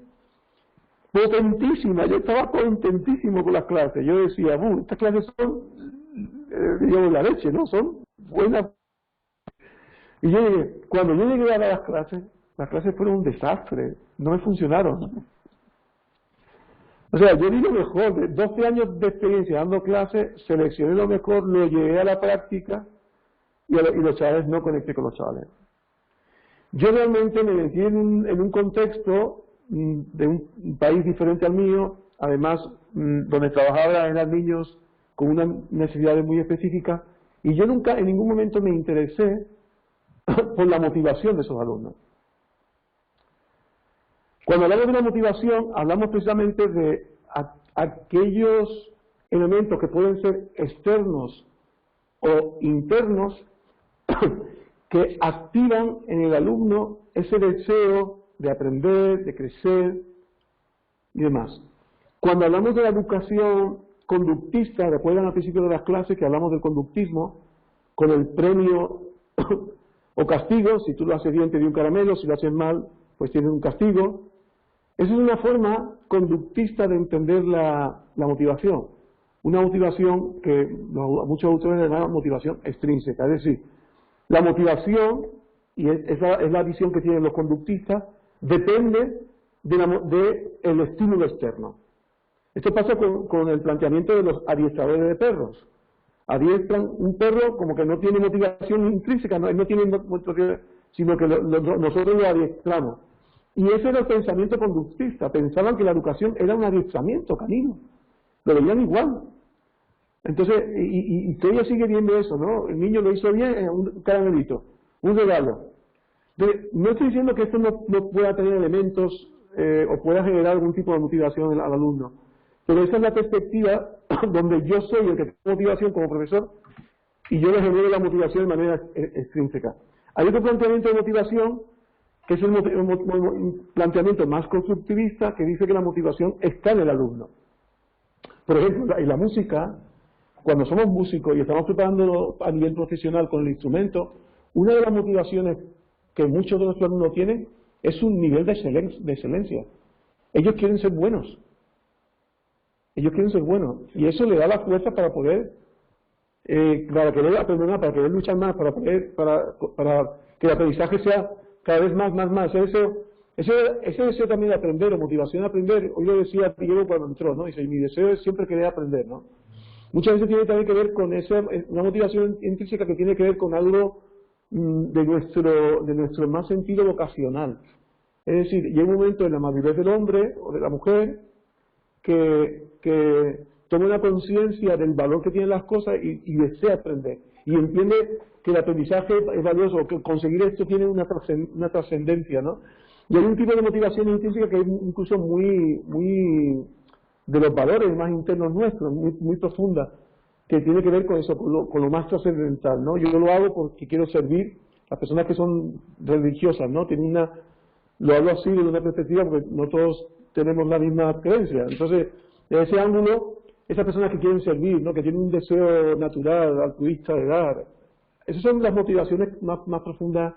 potentísimas, yo estaba contentísimo con las clases. Yo decía, estas clases son, digamos, la leche, ¿no? Son buenas. Y yo llegué, cuando yo llegué a dar las clases fueron un desastre, no me funcionaron. O sea, yo di lo mejor, de 12 años de experiencia dando clases, seleccioné lo mejor, lo llevé a la práctica y los chavales no conecté con los chavales. Yo realmente me metí en un contexto de un país diferente al mío, además donde trabajaba eran niños con unas necesidades muy específicas, y yo nunca en ningún momento me interesé por la motivación de esos alumnos. Cuando hablamos de la motivación, hablamos precisamente de aquellos elementos que pueden ser externos o internos que activan en el alumno ese deseo de aprender, de crecer y demás. Cuando hablamos de la educación conductista, recuerdan al principio de las clases que hablamos del conductismo, con el premio o castigo, si tú lo haces bien te doy un caramelo, si lo haces mal pues tienes un castigo. Esa es una forma conductista de entender la motivación. Una motivación que muchos autores le llaman motivación extrínseca, es decir, la motivación, y es la visión que tienen los conductistas, depende del estímulo externo. Esto pasa con el planteamiento de los adiestradores de perros. Adiestran un perro como que no tiene motivación intrínseca, no tiene motivación, sino que nosotros lo adiestramos. Y ese era el pensamiento conductista. Pensaban que la educación era un adiestramiento canino. Lo veían igual. Entonces, y todavía sigue viendo eso, ¿no? El niño lo hizo bien, un caramelito, un regalo. Entonces, no estoy diciendo que esto no pueda tener elementos o pueda generar algún tipo de motivación al alumno. Pero esa es la perspectiva donde yo soy el que tiene motivación como profesor y yo le genero la motivación de manera extrínseca. Hay otro planteamiento de motivación que es un planteamiento más constructivista que dice que la motivación está en el alumno. Por ejemplo, en la música, cuando somos músicos y estamos preparándolo a nivel profesional con el instrumento, una de las motivaciones que muchos de nuestros alumnos tienen es un nivel de excelencia. Ellos quieren ser buenos. Ellos quieren ser buenos. Y eso le da la fuerza para poder, para querer aprender más, para querer luchar más, para que el aprendizaje sea cada vez más. Ese deseo también de aprender, o motivación de aprender, hoy lo decía Diego cuando entró, ¿no? Dice, mi deseo es siempre querer aprender, ¿no? Muchas veces tiene también que ver con una motivación intrínseca que tiene que ver con algo de nuestro más sentido vocacional. Es decir, llega un momento en la madurez del hombre o de la mujer que toma una conciencia del valor que tienen las cosas y desea aprender. Y entiende que el aprendizaje es valioso, que conseguir esto tiene una trascendencia, ¿no? Y hay un tipo de motivación intrínseca que es incluso muy de los valores más internos nuestros, muy profunda, que tiene que ver con eso, con lo más trascendental, ¿no? Yo lo hago porque quiero servir a personas que son religiosas, ¿no? Lo hablo así desde una perspectiva porque no todos tenemos la misma creencia. Entonces, de ese ángulo, esas personas que quieren servir, ¿no? Que tienen un deseo natural, altruista de dar, esas son las motivaciones más profundas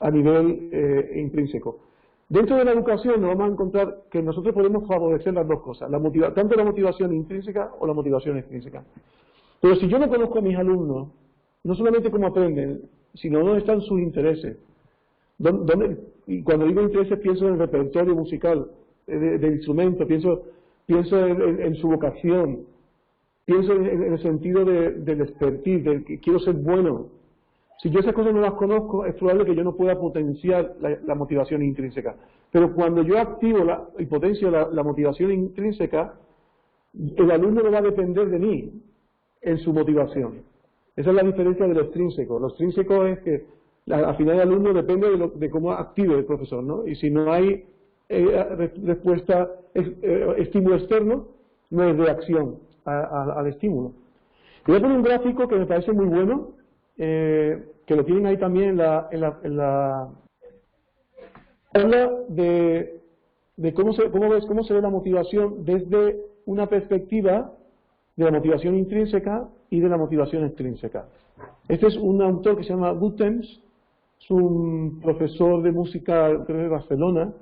a nivel intrínseco. Dentro de la educación nos vamos a encontrar que nosotros podemos favorecer las dos cosas, tanto la motivación intrínseca o la motivación extrínseca. Pero si yo no conozco a mis alumnos, no solamente cómo aprenden, sino dónde están sus intereses. Y cuando digo intereses pienso en el repertorio musical, del instrumento, pienso en su vocación, pienso en el sentido del expertise, del que quiero ser bueno. Si yo esas cosas no las conozco, es probable que yo no pueda potenciar la motivación intrínseca. Pero cuando yo activo y potencio la motivación intrínseca, el alumno no va a depender de mí en su motivación. Esa es la diferencia de lo extrínseco. Lo extrínseco es que al final el alumno depende de cómo active el profesor, ¿no? Y si no hay respuesta, estímulo externo, no hay reacción al estímulo. Voy a poner un gráfico que me parece muy bueno, que lo tienen ahí también habla de cómo se ve la motivación desde una perspectiva de la motivación intrínseca y de la motivación extrínseca. Este es un autor que se llama Guttens, es un profesor de música, creo, de Barcelona,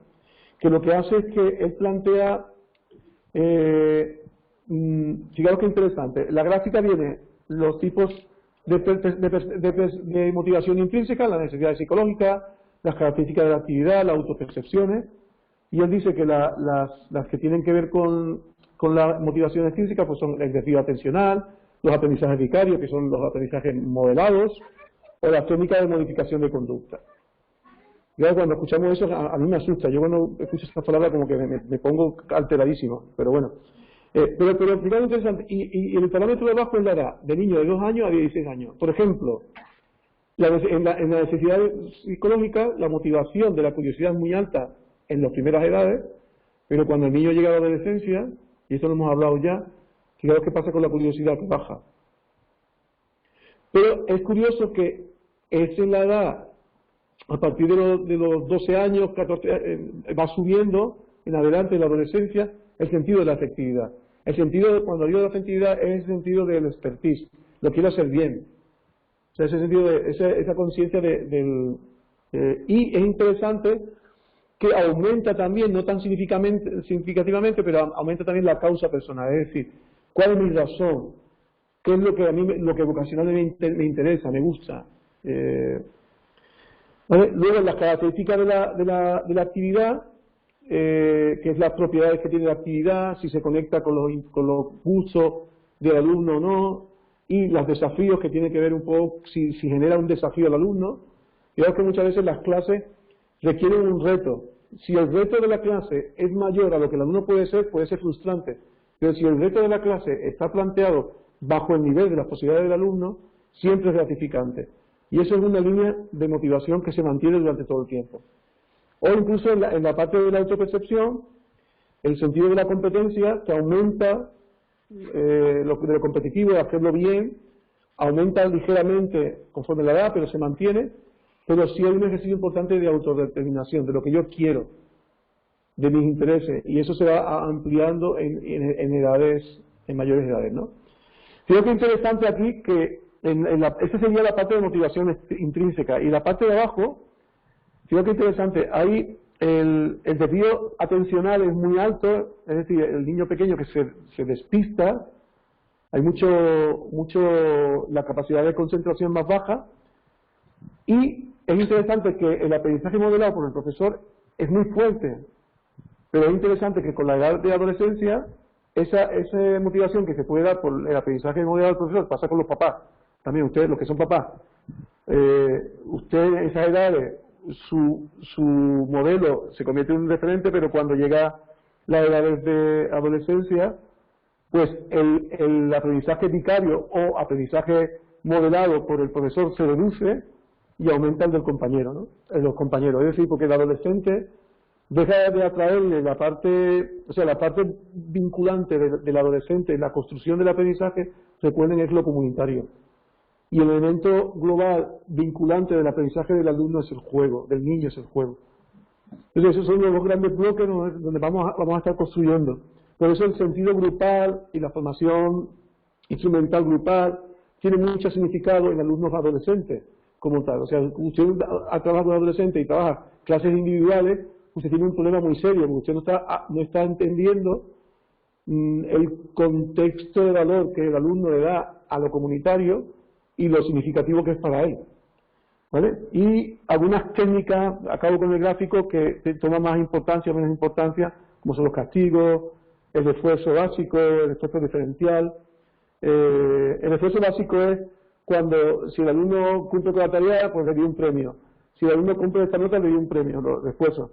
que lo que hace es que él plantea, fijaros qué interesante, la gráfica viene los tipos de motivación intrínseca, las necesidades psicológicas, las características de la actividad, las autopercepciones, y él dice que las que tienen que ver con la motivación extrínseca pues son el desvío atencional, los aprendizajes vicarios, que son los aprendizajes modelados, o las técnicas de modificación de conducta. Ya cuando escuchamos eso, a mí me asusta. Yo cuando escucho esta palabra como que me pongo alteradísimo, pero bueno. Pero fíjate interesante, y el parámetro de abajo es la edad, de niño de 2 años a 16 años. Por ejemplo, en la necesidad psicológica, la motivación de la curiosidad es muy alta en las primeras edades, pero cuando el niño llega a la adolescencia, y esto lo hemos hablado ya, fijaos qué pasa con la curiosidad, que baja. Pero es curioso que es en la edad, a partir de los 12 años, 14, va subiendo en adelante en la adolescencia el sentido de la afectividad. El sentido, cuando digo de la afectividad, es el sentido del expertise, lo quiero hacer bien. O sea, ese sentido de esa conciencia y es interesante que aumenta también, no tan significativamente, pero aumenta también la causa personal, es decir, ¿cuál es mi razón? ¿Qué es lo que a mí, lo que vocacionalmente me interesa, me gusta? ¿Vale? Luego, las características de la actividad, que es las propiedades que tiene la actividad, si se conecta con los gustos del alumno o no, y los desafíos que tiene que ver un poco si genera un desafío al alumno. Fijaos que muchas veces las clases requieren un reto. Si el reto de la clase es mayor a lo que el alumno puede ser frustrante. Pero si el reto de la clase está planteado bajo el nivel de las posibilidades del alumno, siempre es gratificante. Y eso es una línea de motivación que se mantiene durante todo el tiempo. O incluso en la parte de la autopercepción, el sentido de la competencia, que aumenta de lo competitivo, de hacerlo bien, aumenta ligeramente conforme la edad, pero se mantiene. Pero sí hay un ejercicio importante de autodeterminación, de lo que yo quiero, de mis intereses, y eso se va ampliando en mayores edades, ¿no? Creo que es interesante aquí que esa sería la parte de motivación intrínseca, y la parte de abajo, creo que es interesante, ahí el desvío atencional es muy alto, es decir, el niño pequeño que se despista, hay la capacidad de concentración más baja, y es interesante que el aprendizaje modelado por el profesor es muy fuerte, pero es interesante que con la edad de adolescencia, esa motivación que se puede dar por el aprendizaje modelado del profesor pasa con los papás. También ustedes, los que son papás, ustedes en esas edades, su modelo se convierte en un referente, pero cuando llega la edad de adolescencia, pues el aprendizaje vicario o aprendizaje modelado por el profesor se reduce y aumenta el del compañero, ¿no? El de los compañeros. Es decir, porque el adolescente deja de atraerle la parte vinculante del adolescente, la construcción del aprendizaje, recuerden, es lo comunitario. Y el elemento global vinculante del aprendizaje del alumno es el juego, del niño es el juego. Entonces esos son los dos grandes bloques donde vamos a estar construyendo. Por eso el sentido grupal y la formación instrumental grupal tiene mucho significado en alumnos adolescentes como tal. O sea, usted trabaja con adolescentes y trabaja clases individuales, usted tiene un problema muy serio, porque usted no está entendiendo el contexto de valor que el alumno le da a lo comunitario y lo significativo que es para él. ¿Vale? Y algunas técnicas, acabo con el gráfico, que toman más importancia o menos importancia, como son los castigos, el esfuerzo básico, el esfuerzo diferencial. El esfuerzo básico es cuando, si el alumno cumple con la tarea, pues le doy un premio. Si el alumno cumple esta nota, le doy un premio, los refuerzos.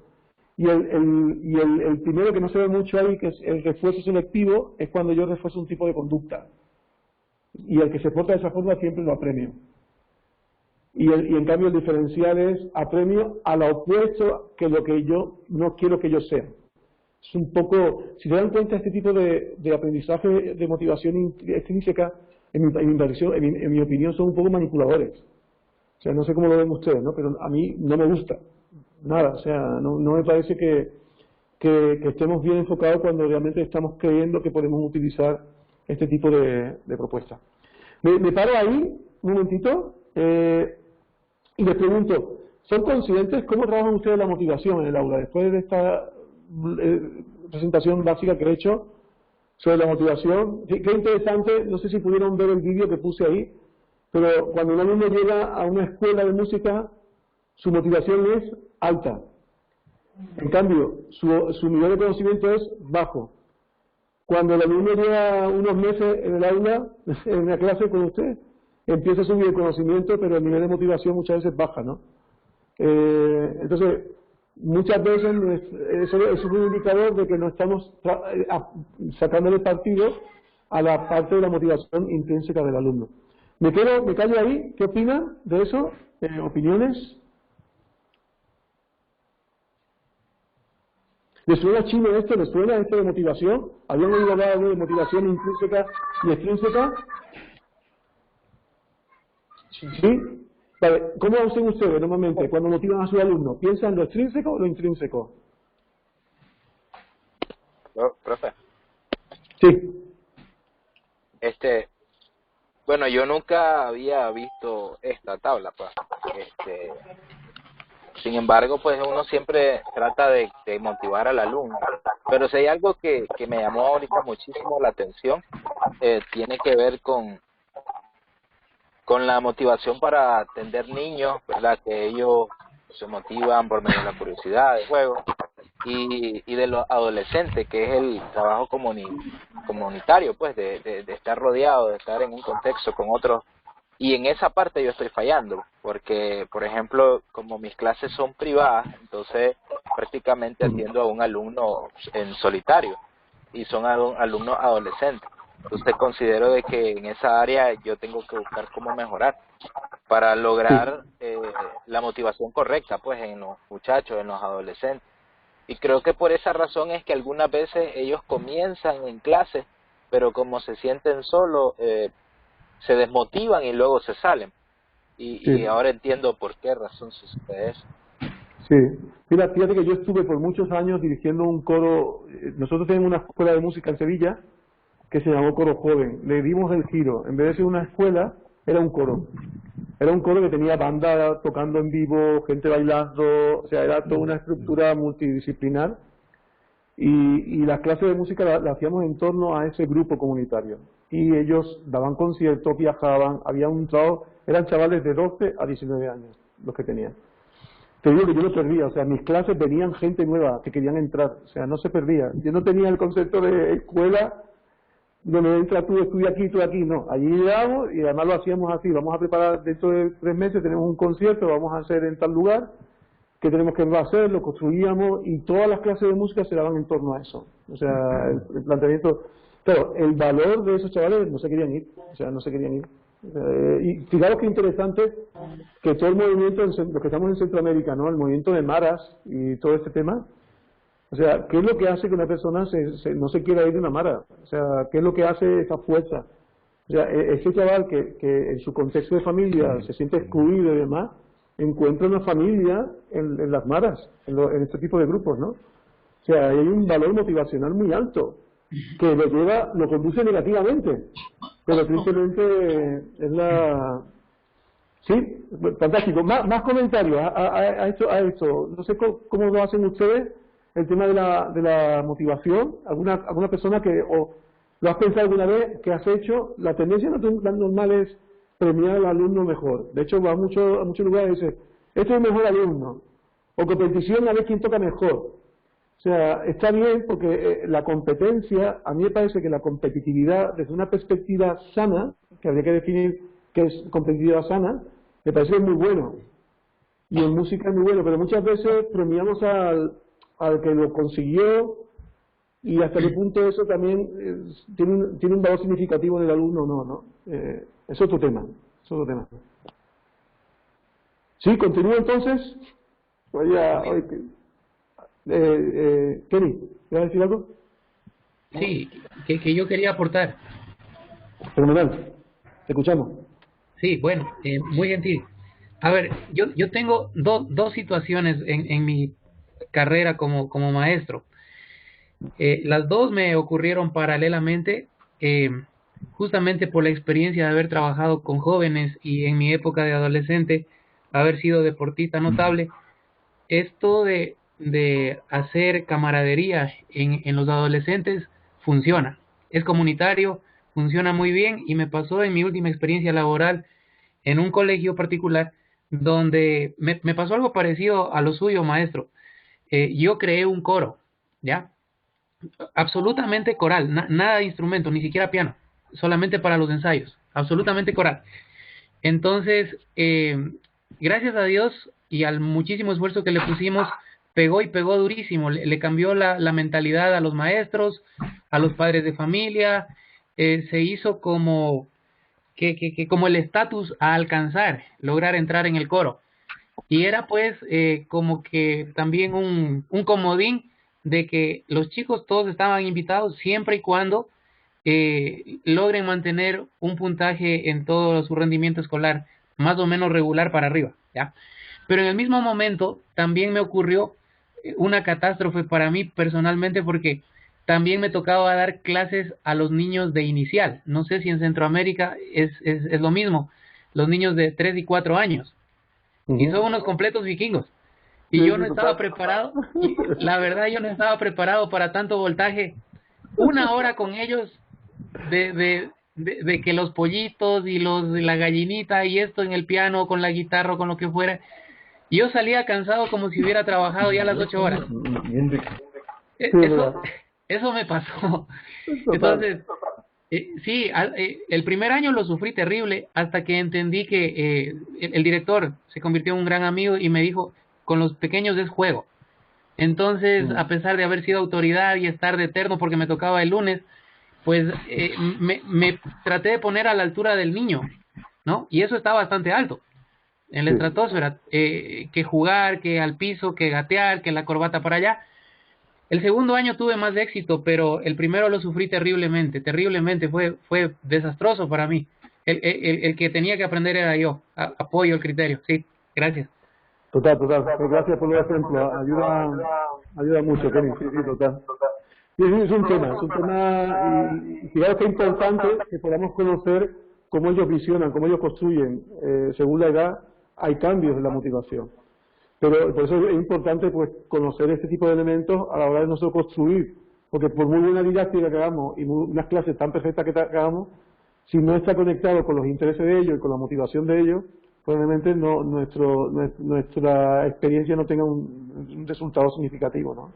Y el primero que no se ve mucho ahí, que es el refuerzo selectivo, es cuando yo refuerzo un tipo de conducta. Y el que se porta de esa forma siempre lo apremio. Y en cambio el diferencial es apremio a lo opuesto que lo que yo no quiero que yo sea. Es un poco, si se dan cuenta, este tipo de aprendizaje de motivación extrínseca, en mi opinión, son un poco manipuladores. O sea, no sé cómo lo ven ustedes, ¿no? Pero a mí no me gusta. Nada, o sea, no me parece que estemos bien enfocados cuando realmente estamos creyendo que podemos utilizar este tipo de propuestas. Me paro ahí un momentito y les pregunto, ¿son conscientes cómo trabajan ustedes la motivación en el aula? Después de esta presentación básica que he hecho sobre la motivación, qué interesante, no sé si pudieron ver el vídeo que puse ahí, pero cuando un alumno llega a una escuela de música, su motivación es alta. En cambio, su nivel de conocimiento es bajo. Cuando el alumno lleva unos meses en el aula, en la clase con usted, empieza a subir el conocimiento, pero el nivel de motivación muchas veces baja, ¿no? Entonces, muchas veces eso es un indicador de que no estamos sacándole partido a la parte de la motivación intrínseca del alumno. Me callo ahí. ¿Qué opinan de eso? ¿Opiniones? ¿Les suena chino esto? ¿Les suena esto de motivación? ¿Habían oído hablar de motivación intrínseca y extrínseca? ¿Sí? Vale, ¿cómo hacen ustedes normalmente cuando motivan a sus alumnos? ¿Piensan lo extrínseco o lo intrínseco? Profe, Sí. bueno, yo nunca había visto esta tabla, pues. Sin embargo, pues uno siempre trata de motivar al alumno. Pero si hay algo que me llamó ahorita muchísimo la atención, tiene que ver con la motivación para atender niños, ¿verdad? Que ellos se motivan por medio de la curiosidad, de juego, y de los adolescentes, que es el trabajo comunitario, pues, de estar rodeado, de estar en un contexto con otros. Y en esa parte yo estoy fallando, porque, por ejemplo, como mis clases son privadas, entonces prácticamente atiendo a un alumno en solitario, y son alumnos adolescentes. Entonces considero de que en esa área yo tengo que buscar cómo mejorar para lograr la motivación correcta, pues, en los muchachos, en los adolescentes. Y creo que por esa razón es que algunas veces ellos comienzan en clase, pero como se sienten solos, se desmotivan y luego se salen. Y ahora entiendo por qué razón sucede eso. Sí. Mira, fíjate que yo estuve por muchos años dirigiendo un coro. Nosotros tenemos una escuela de música en Sevilla que se llamó Coro Joven. Le dimos el giro. En vez de ser una escuela, era un coro. Era un coro que tenía banda tocando en vivo, gente bailando, o sea, era toda una estructura multidisciplinar. Y las clases de música las hacíamos en torno a ese grupo comunitario. Y ellos daban conciertos, viajaban, había un trabajo, eran chavales de 12 a 19 años los que tenían. Te digo que yo no perdía, o sea, mis clases venían gente nueva que querían entrar, o sea, no se perdía. Yo no tenía el concepto de escuela donde entra tú, estudia aquí, tú aquí, no. Allí llegamos y además lo hacíamos así, vamos a preparar dentro de 3 meses, tenemos un concierto, vamos a hacer en tal lugar, que tenemos que hacer, lo construíamos y todas las clases de música se daban en torno a eso. O sea, el planteamiento, claro, el valor de esos chavales no se querían ir, o sea, no se querían ir. Y fijaros qué interesante que todo el movimiento, los que estamos en Centroamérica, ¿no? El movimiento de maras y todo este tema, o sea, ¿qué es lo que hace que una persona no se quiera ir de una mara? O sea, ¿qué es lo que hace esa fuerza? O sea, ese chaval que en su contexto de familia se siente excluido y demás, encuentra una familia en las maras, en este tipo de grupos, ¿no? O sea, hay un valor motivacional muy alto que lo conduce negativamente, pero tristemente es la... Sí, fantástico. Más comentarios a esto. No sé cómo lo hacen ustedes, el tema de la motivación. ¿Alguna persona que o lo has pensado alguna vez, que has hecho? La tendencia normal es premiar al alumno mejor. De hecho, va a muchos lugares y dice, este es el mejor alumno. O competición a ver quién toca mejor. O sea, está bien porque la competencia, a mí me parece que la competitividad, desde una perspectiva sana, que habría que definir qué es competitividad sana, me parece muy bueno. Y en música es muy bueno, pero muchas veces premiamos al que lo consiguió y hasta qué punto eso también tiene un valor significativo del alumno o no. Es otro tema. Sí, continúo entonces. Kenny, ¿vas a decir algo? Sí, que yo quería aportar. Fenomenal. Te escuchamos. Sí, bueno, muy gentil. A ver, yo tengo dos situaciones en mi carrera como maestro. Las dos me ocurrieron paralelamente, justamente por la experiencia de haber trabajado con jóvenes y en mi época de adolescente, haber sido deportista notable. Esto de hacer camaradería en los adolescentes funciona, es comunitario, funciona muy bien y me pasó en mi última experiencia laboral en un colegio particular donde me pasó algo parecido a lo suyo, maestro. Yo creé un coro, ¿ya? Absolutamente coral, nada de instrumento, ni siquiera piano, solamente para los ensayos, absolutamente coral. Entonces, gracias a Dios y al muchísimo esfuerzo que le pusimos, pegó y pegó durísimo, le cambió la mentalidad a los maestros, a los padres de familia, se hizo como como el estatus a alcanzar, lograr entrar en el coro. Y era pues como que también un comodín de que los chicos todos estaban invitados siempre y cuando logren mantener un puntaje en todo su rendimiento escolar más o menos regular para arriba, ¿ya? Pero en el mismo momento también me ocurrió una catástrofe para mí personalmente, porque también me tocaba dar clases a los niños de inicial. No sé si en Centroamérica es lo mismo, los niños de 3 y 4 años. Y son unos completos vikingos. Y yo no estaba preparado, la verdad yo no estaba preparado para tanto voltaje. Una hora con ellos de que los pollitos y la gallinita y esto en el piano, con la guitarra o con lo que fuera. Y yo salía cansado como si hubiera trabajado ya las 8 horas. Eso me pasó. Entonces, sí, el primer año lo sufrí terrible hasta que entendí que el director se convirtió en un gran amigo y me dijo, con los pequeños es juego. Entonces, a pesar de haber sido autoridad y estar de eterno porque me tocaba el lunes, pues me traté de poner a la altura del niño, ¿no? Y eso está bastante alto en la estratosfera, que jugar, que al piso, que gatear, que la corbata para allá. El segundo año tuve más éxito, pero el primero lo sufrí terriblemente, fue desastroso para mí. El que tenía que aprender era yo. Apoyo el criterio, sí, gracias. Total. Gracias por el ejemplo. Ayuda mucho, Kenny. Sí, total. Sí, es un tema, y fijaros que es importante que podamos conocer cómo ellos visionan, cómo ellos construyen. Según la edad, hay cambios en la motivación. Pero por eso es importante pues conocer este tipo de elementos a la hora de nosotros construir, porque por muy buena didáctica que hagamos y unas clases tan perfectas que hagamos, si no está conectado con los intereses de ellos y con la motivación de ellos, probablemente nuestra experiencia no tenga un resultado significativo, ¿no?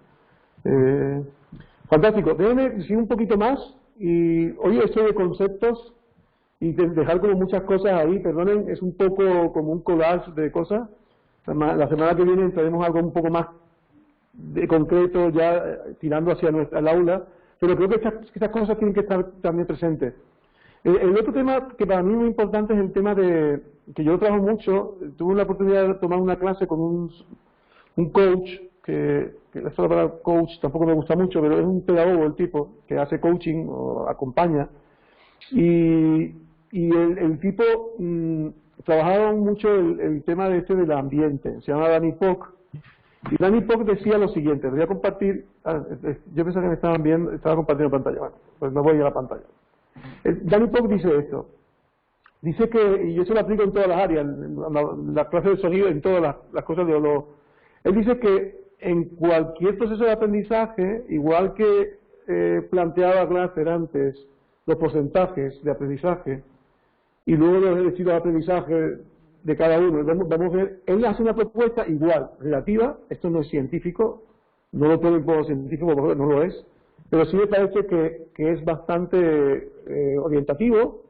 Fantástico. Déjenme decir un poquito más, y hoy esto de conceptos y dejar como muchas cosas ahí, perdonen, es un poco como un collage de cosas. La semana que viene entraremos algo un poco más de concreto, ya tirando hacia el aula, pero creo que estas cosas tienen que estar también presentes. El otro tema que para mí es muy importante es el tema que yo trabajo mucho. Tuve la oportunidad de tomar una clase con un coach, que la palabra coach tampoco me gusta mucho, pero es un pedagogo el tipo, que hace coaching o acompaña, y el tipo trabajaba mucho el tema del ambiente. Se llama Danny Pock, y Danny Pock decía lo siguiente. Voy a compartir. Yo pensaba que me estaban viendo, estaba compartiendo pantalla. Bueno, pues no voy a la pantalla. Danny Pock dice esto. Dice que, y yo se lo aplico en todas las áreas, en la clase de sonido, en todas las cosas de olor. Él dice que en cualquier proceso de aprendizaje, igual que planteaba Glasser antes los porcentajes de aprendizaje y luego los estilos de aprendizaje de cada uno, vamos a ver, él hace una propuesta igual, relativa. Esto no es científico, no lo tomen por científico porque no lo es, pero sí me parece que es bastante orientativo,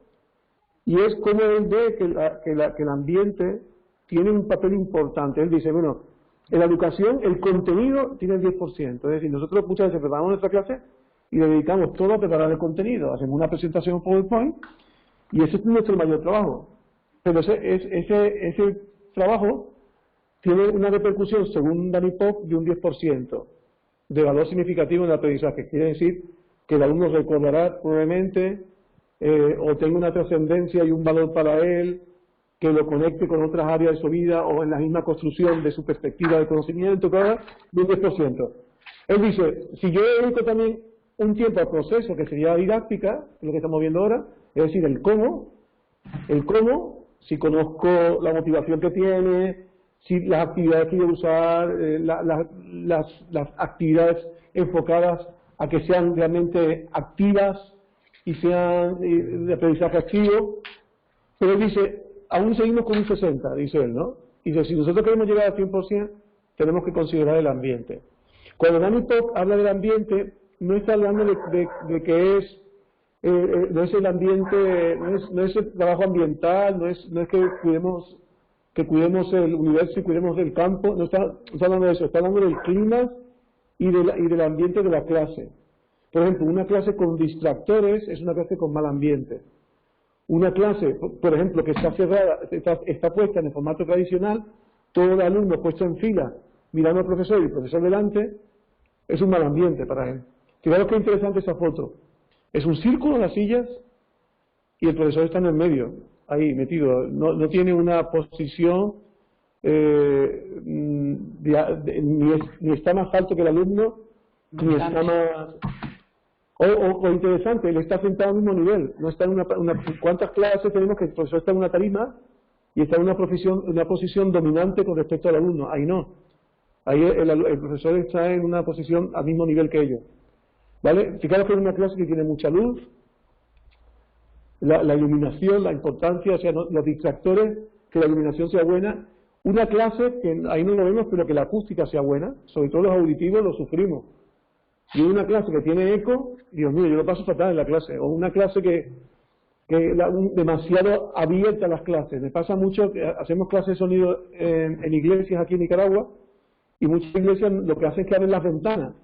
y es como él ve que el ambiente tiene un papel importante. Él dice, bueno, en la educación el contenido tiene el 10%, es decir, nosotros muchas veces preparamos nuestra clase y le dedicamos todo a preparar el contenido, hacemos una presentación en PowerPoint y ese es nuestro mayor trabajo. Pero ese trabajo tiene una repercusión, según Danny Pock, de un 10% de valor significativo en el aprendizaje. Quiere decir que el alumno recordará probablemente o tenga una trascendencia y un valor para él, que lo conecte con otras áreas de su vida o en la misma construcción de su perspectiva de conocimiento, de un 10%. Él dice, si yo dedico también un tiempo al proceso, que sería didáctica, lo que estamos viendo ahora, es decir, el cómo, si conozco la motivación que tiene, si las actividades que quiero usar, las actividades enfocadas a que sean realmente activas y sean de aprendizaje activo. Pero él dice, aún seguimos con un 60, dice él, ¿no? Y dice, si nosotros queremos llegar al 100%, tenemos que considerar el ambiente. Cuando Danny Pock habla del ambiente, no está hablando de que no es el ambiente, no es el trabajo ambiental, no es que cuidemos el universo y cuidemos el campo, no está hablando de eso, está hablando del clima y del ambiente de la clase. Por ejemplo, una clase con distractores es una clase con mal ambiente. Una clase, por ejemplo, que está cerrada, está puesta en el formato tradicional, todo el alumno puesto en fila, mirando al profesor y el profesor delante, es un mal ambiente para él. Fijaros qué interesante esa foto. Es un círculo en las sillas y el profesor está en el medio, ahí metido. No tiene una posición, ni está más alto que el alumno, ni está más... O interesante, él está sentado al mismo nivel. No está en ¿cuántas clases tenemos que el profesor está en una tarima y está en una posición dominante con respecto al alumno? Ahí no. Ahí el profesor está en una posición al mismo nivel que ellos. ¿Vale? Fijaros que es una clase que tiene mucha luz, la iluminación, la importancia, o sea, los distractores, que la iluminación sea buena. Una clase que ahí no lo vemos, pero que la acústica sea buena, sobre todo los auditivos lo sufrimos. Y una clase que tiene eco, Dios mío, yo lo paso fatal en la clase. O una clase demasiado abierta a las clases. Me pasa mucho que hacemos clases de sonido en iglesias aquí en Nicaragua, y muchas iglesias lo que hacen es que abren las ventanas.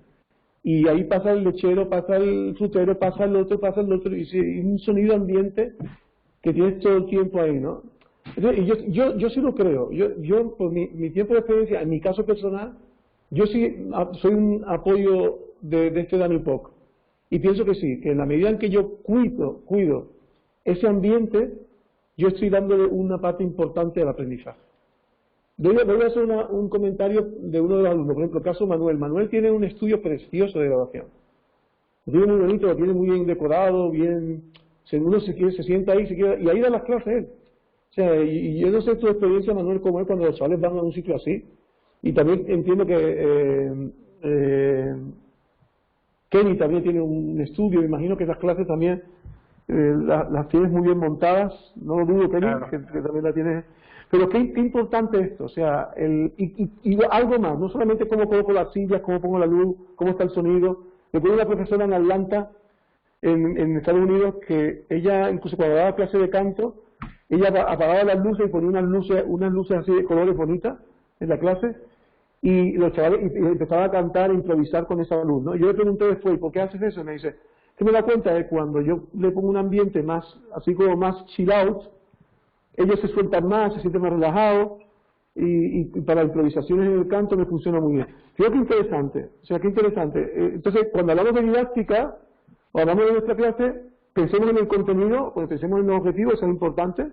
Y ahí pasa el lechero, pasa el frutero, pasa el otro, y un sonido ambiente que tienes todo el tiempo ahí, ¿no? Entonces, yo sí lo creo. Yo por mi tiempo de experiencia, en mi caso personal, yo sí soy un apoyo de este Danny Poc. Y pienso que sí, que en la medida en que yo cuido ese ambiente, yo estoy dándole una parte importante al aprendizaje. Voy a hacer un comentario de uno de los alumnos, por ejemplo, el caso Manuel. Manuel tiene un estudio precioso de grabación. Lo tiene muy bonito, lo tiene muy bien decorado, bien... Uno se sienta ahí, y ahí da las clases él. O sea, y yo no sé tu experiencia, Manuel, cómo es cuando los chavales van a un sitio así. Y también entiendo que Kenny también tiene un estudio, me imagino que esas clases también las tienes muy bien montadas, no lo dudo, Kenny, claro, que también la tienes. Pero qué importante esto, o sea, y algo más, no solamente cómo coloco las sillas, cómo pongo la luz, cómo está el sonido. Recuerdo una profesora en Atlanta, en Estados Unidos, que ella, incluso cuando daba clase de canto, ella apagaba las luces y ponía unas luces así de colores bonitas en la clase, y los chavales empezaban a cantar e improvisar con esa luz, ¿no? Yo le pregunté después, ¿por qué haces eso? Y me dice, que me da cuenta de cuando yo le pongo un ambiente más, así como más chill out, ellos se sueltan más, se sienten más relajados, y para improvisaciones en el canto me funciona muy bien. Fíjate qué interesante, o sea, qué interesante. Entonces, cuando hablamos de didáctica, o hablamos de nuestra clase, pensemos en el contenido, pues pensemos en los objetivos, eso es importante.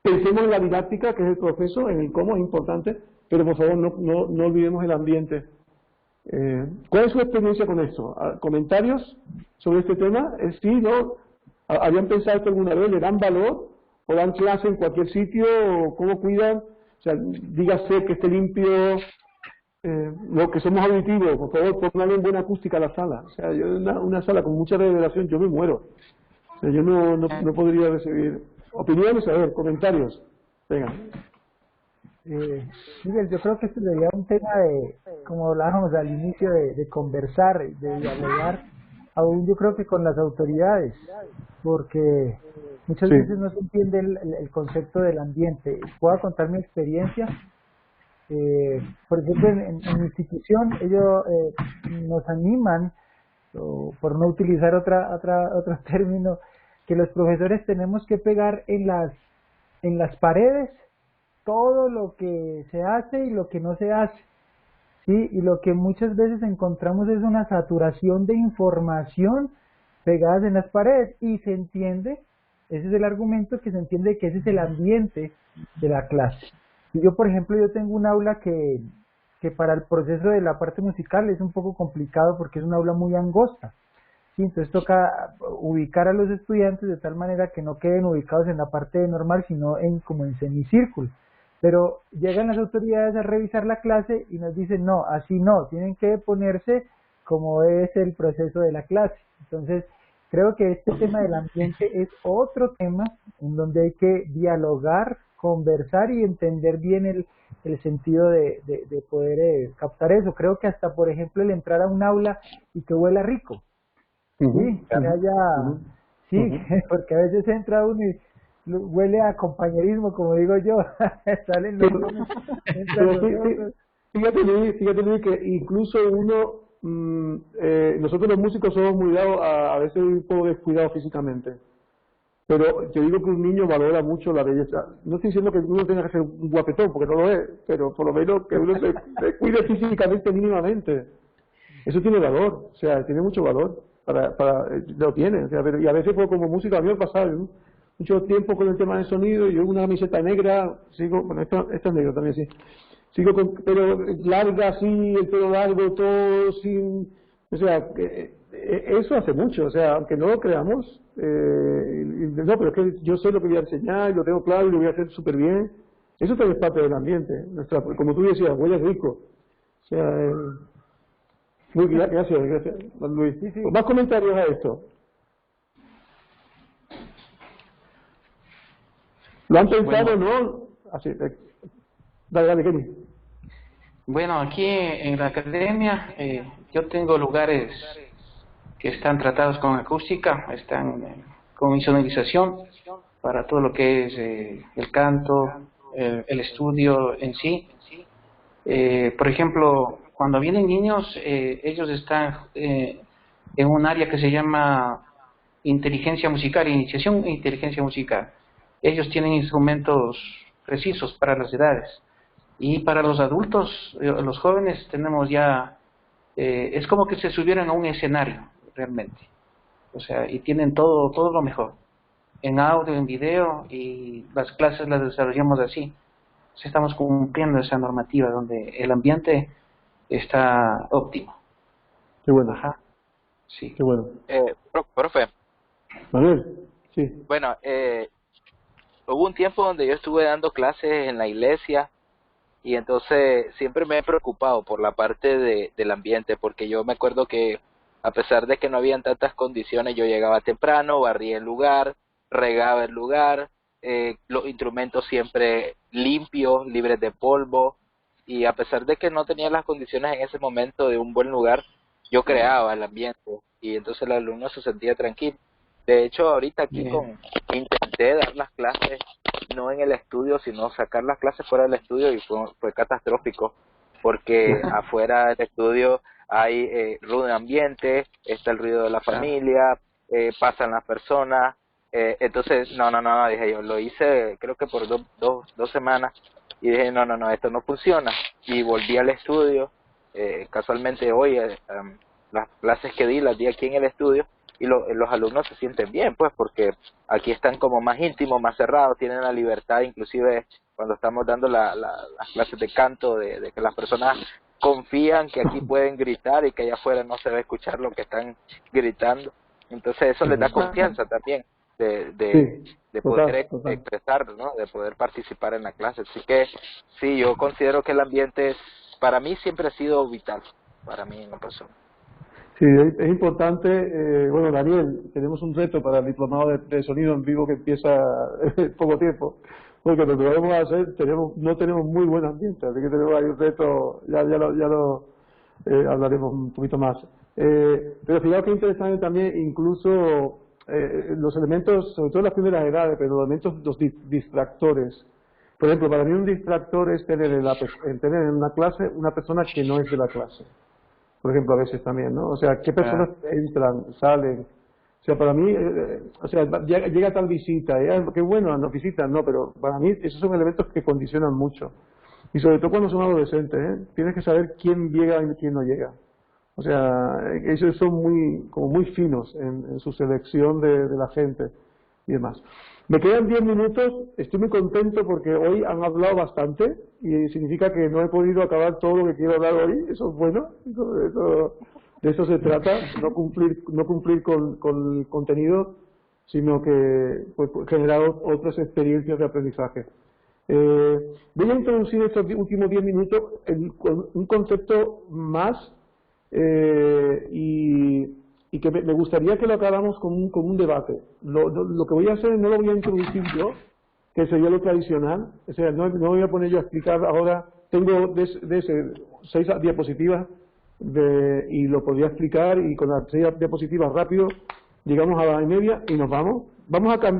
Pensemos en la didáctica, que es el proceso, en el cómo es importante, pero por favor no olvidemos el ambiente. ¿Cuál es su experiencia con esto? ¿Comentarios sobre este tema? ¿Sí, no? ¿Habían pensado esto alguna vez? ¿Le dan valor? ¿O dan clase en cualquier sitio? ¿O cómo cuidan? O sea, dígase que esté limpio, lo que somos auditivos, por favor, pónganle en buena acústica a la sala. O sea, yo una sala con mucha reverberación, yo me muero. O sea, yo no podría recibir opiniones, a ver, comentarios. Venga. Miguel, yo creo que este sería un tema de, como hablábamos al inicio, de conversar, de dialogar, aún yo creo que con las autoridades, porque muchas veces no se entiende el concepto del ambiente. Puedo contar mi experiencia. Por ejemplo, en mi institución, ellos nos animan, por no utilizar otro término, que los profesores tenemos que pegar en las paredes todo lo que se hace y lo que no se hace, ¿sí? Y lo que muchas veces encontramos es una saturación de información pegadas en las paredes, y se entiende, ese es el argumento, que se entiende que ese es el ambiente de la clase. Y yo, por ejemplo, yo tengo un aula que para el proceso de la parte musical es un poco complicado porque es un aula muy angosta, ¿sí? Entonces toca ubicar a los estudiantes de tal manera que no queden ubicados en la parte normal, sino como en semicírculo. Pero llegan las autoridades a revisar la clase y nos dicen, no, así no, tienen que ponerse como es el proceso de la clase. Entonces, creo que este tema del ambiente es otro tema en donde hay que dialogar, conversar y entender bien el sentido de poder captar eso. Creo que hasta, por ejemplo, el entrar a un aula y que huela rico, ¿sí? Que haya, sí, porque a veces entra uno y huele a compañerismo, como digo yo, salen los fíjate Luis, que incluso nosotros los músicos somos muy dados a veces un poco descuidados físicamente, pero te digo que un niño valora mucho la belleza. No estoy diciendo que uno tenga que ser un guapetón, porque no lo es, pero por lo menos que uno se cuide físicamente mínimamente. eso tiene valor, o sea, tiene mucho valor, lo tiene, o sea, y a veces pues, como músico, a mí me ha pasado mucho tiempo con el tema del sonido, y yo una camiseta negra, sigo, bueno, esto es negro también, sí, sigo con, pero larga así, el pelo largo, todo sin, o sea, eso hace mucho, o sea, aunque no lo creamos, no, pero es que yo sé lo que voy a enseñar, y lo tengo claro, y lo voy a hacer súper bien, eso también es parte del ambiente, como tú decías, huele rico, o sea, muy gracias, Luis. Sí, sí. ¿Más comentarios a esto? ¿Lo han pensado, no? Así, dale, Kenny. Bueno, aquí en la academia yo tengo lugares que están tratados con acústica, están con insonorización para todo lo que es el canto, el estudio en sí. Por ejemplo, cuando vienen niños, ellos están en un área que se llama inteligencia musical, iniciación e inteligencia musical. Ellos tienen instrumentos precisos para las edades. Y para los adultos, los jóvenes, tenemos ya, es como que se subieran a un escenario, realmente. O sea, y tienen todo lo mejor, en audio, en video, y las clases las desarrollamos así. Entonces, estamos cumpliendo esa normativa donde el ambiente está óptimo. Qué bueno. Ajá. Sí. Qué bueno. Profe. Manuel, sí. Bueno, hubo un tiempo donde yo estuve dando clases en la iglesia y entonces siempre me he preocupado por la parte del ambiente, porque yo me acuerdo que a pesar de que no habían tantas condiciones, yo llegaba temprano, barría el lugar, regaba el lugar, los instrumentos siempre limpios, libres de polvo, y a pesar de que no tenía las condiciones en ese momento de un buen lugar, yo creaba el ambiente y entonces el alumno se sentía tranquilo. De hecho, ahorita aquí intenté dar las clases no en el estudio, sino sacar las clases fuera del estudio y fue catastrófico, porque afuera del estudio hay ruido de ambiente, está el ruido de la familia, pasan las personas, entonces no, dije yo, lo hice creo que por dos semanas y dije no, esto no funciona, y volví al estudio, casualmente hoy las clases que las di aquí en el estudio, y los alumnos se sienten bien, pues, porque aquí están como más íntimos, más cerrados, tienen la libertad, inclusive cuando estamos dando las clases de canto, de que las personas confían que aquí pueden gritar y que allá afuera no se va a escuchar lo que están gritando. Entonces eso les da confianza también de poder expresar, ¿no? De poder participar en la clase. Así que sí, yo considero que el ambiente para mí siempre ha sido vital, para mí en lo personal. Sí, es importante. Bueno, Daniel, tenemos un reto para el diplomado de sonido en vivo que empieza en poco tiempo, porque lo que vamos a hacer, no tenemos muy buen ambiente, así que tenemos ahí un reto, ya lo hablaremos un poquito más. Pero fijaos que interesante también, incluso los elementos, sobre todo en las primeras edades, pero los elementos, los distractores. Por ejemplo, para mí un distractor es tener en una clase una persona que no es de la clase. Por ejemplo, a veces también, ¿no? O sea, ¿qué personas entran, salen? O sea, para mí, o sea, llega tal visita, qué bueno, nos visitan, no, pero para mí esos son elementos que condicionan mucho. Y sobre todo cuando son adolescentes, tienes que saber quién llega y quién no llega. O sea, ellos son como muy finos en su selección de la gente y demás. Me quedan 10 minutos, estoy muy contento porque hoy han hablado bastante y significa que no he podido acabar todo lo que quiero hablar hoy, eso es bueno, de eso se trata, no cumplir con el contenido, sino que pues, generar otras experiencias de aprendizaje. Voy a introducir estos últimos 10 minutos un concepto más y que me gustaría que lo acabáramos con un debate. Lo que voy a hacer no lo voy a introducir yo, que sería lo tradicional, o sea, no voy a poner yo a explicar ahora, tengo de 6 diapositivas y lo podría explicar y con las 6 diapositivas rápido llegamos a la media y nos vamos. Vamos a dar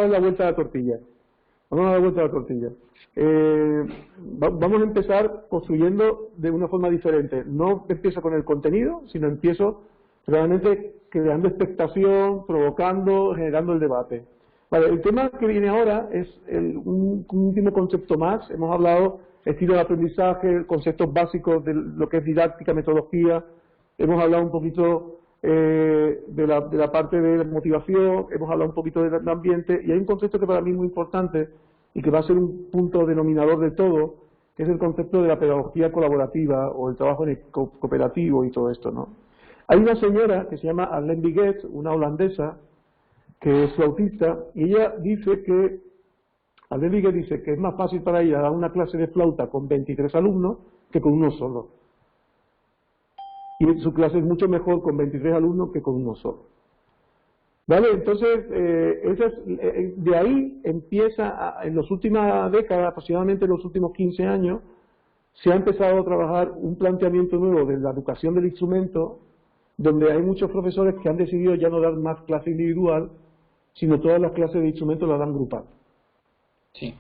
la vuelta a la tortilla. Vamos a empezar construyendo de una forma diferente. No empiezo con el contenido, sino empiezo realmente creando expectación, provocando, generando el debate. Vale, el tema que viene ahora es un último concepto más. Hemos hablado estilo de aprendizaje, conceptos básicos de lo que es didáctica, metodología, hemos hablado un poquito de la parte de motivación, hemos hablado un poquito del ambiente, y hay un concepto que para mí es muy importante y que va a ser un punto denominador de todo, que es el concepto de la pedagogía colaborativa o el trabajo en cooperativo y todo esto, ¿no? Hay una señora que se llama Arlene Biguet, una holandesa, que es flautista, y ella dice que, Arlene Biguet dice que es más fácil para ella dar una clase de flauta con 23 alumnos que con uno solo. Y su clase es mucho mejor con 23 alumnos que con uno solo. ¿Vale? Entonces, de ahí empieza, en las últimas décadas, aproximadamente en los últimos 15 años, se ha empezado a trabajar un planteamiento nuevo de la educación del instrumento, donde hay muchos profesores que han decidido ya no dar más clase individual, sino todas las clases de instrumentos las dan grupal. Sí.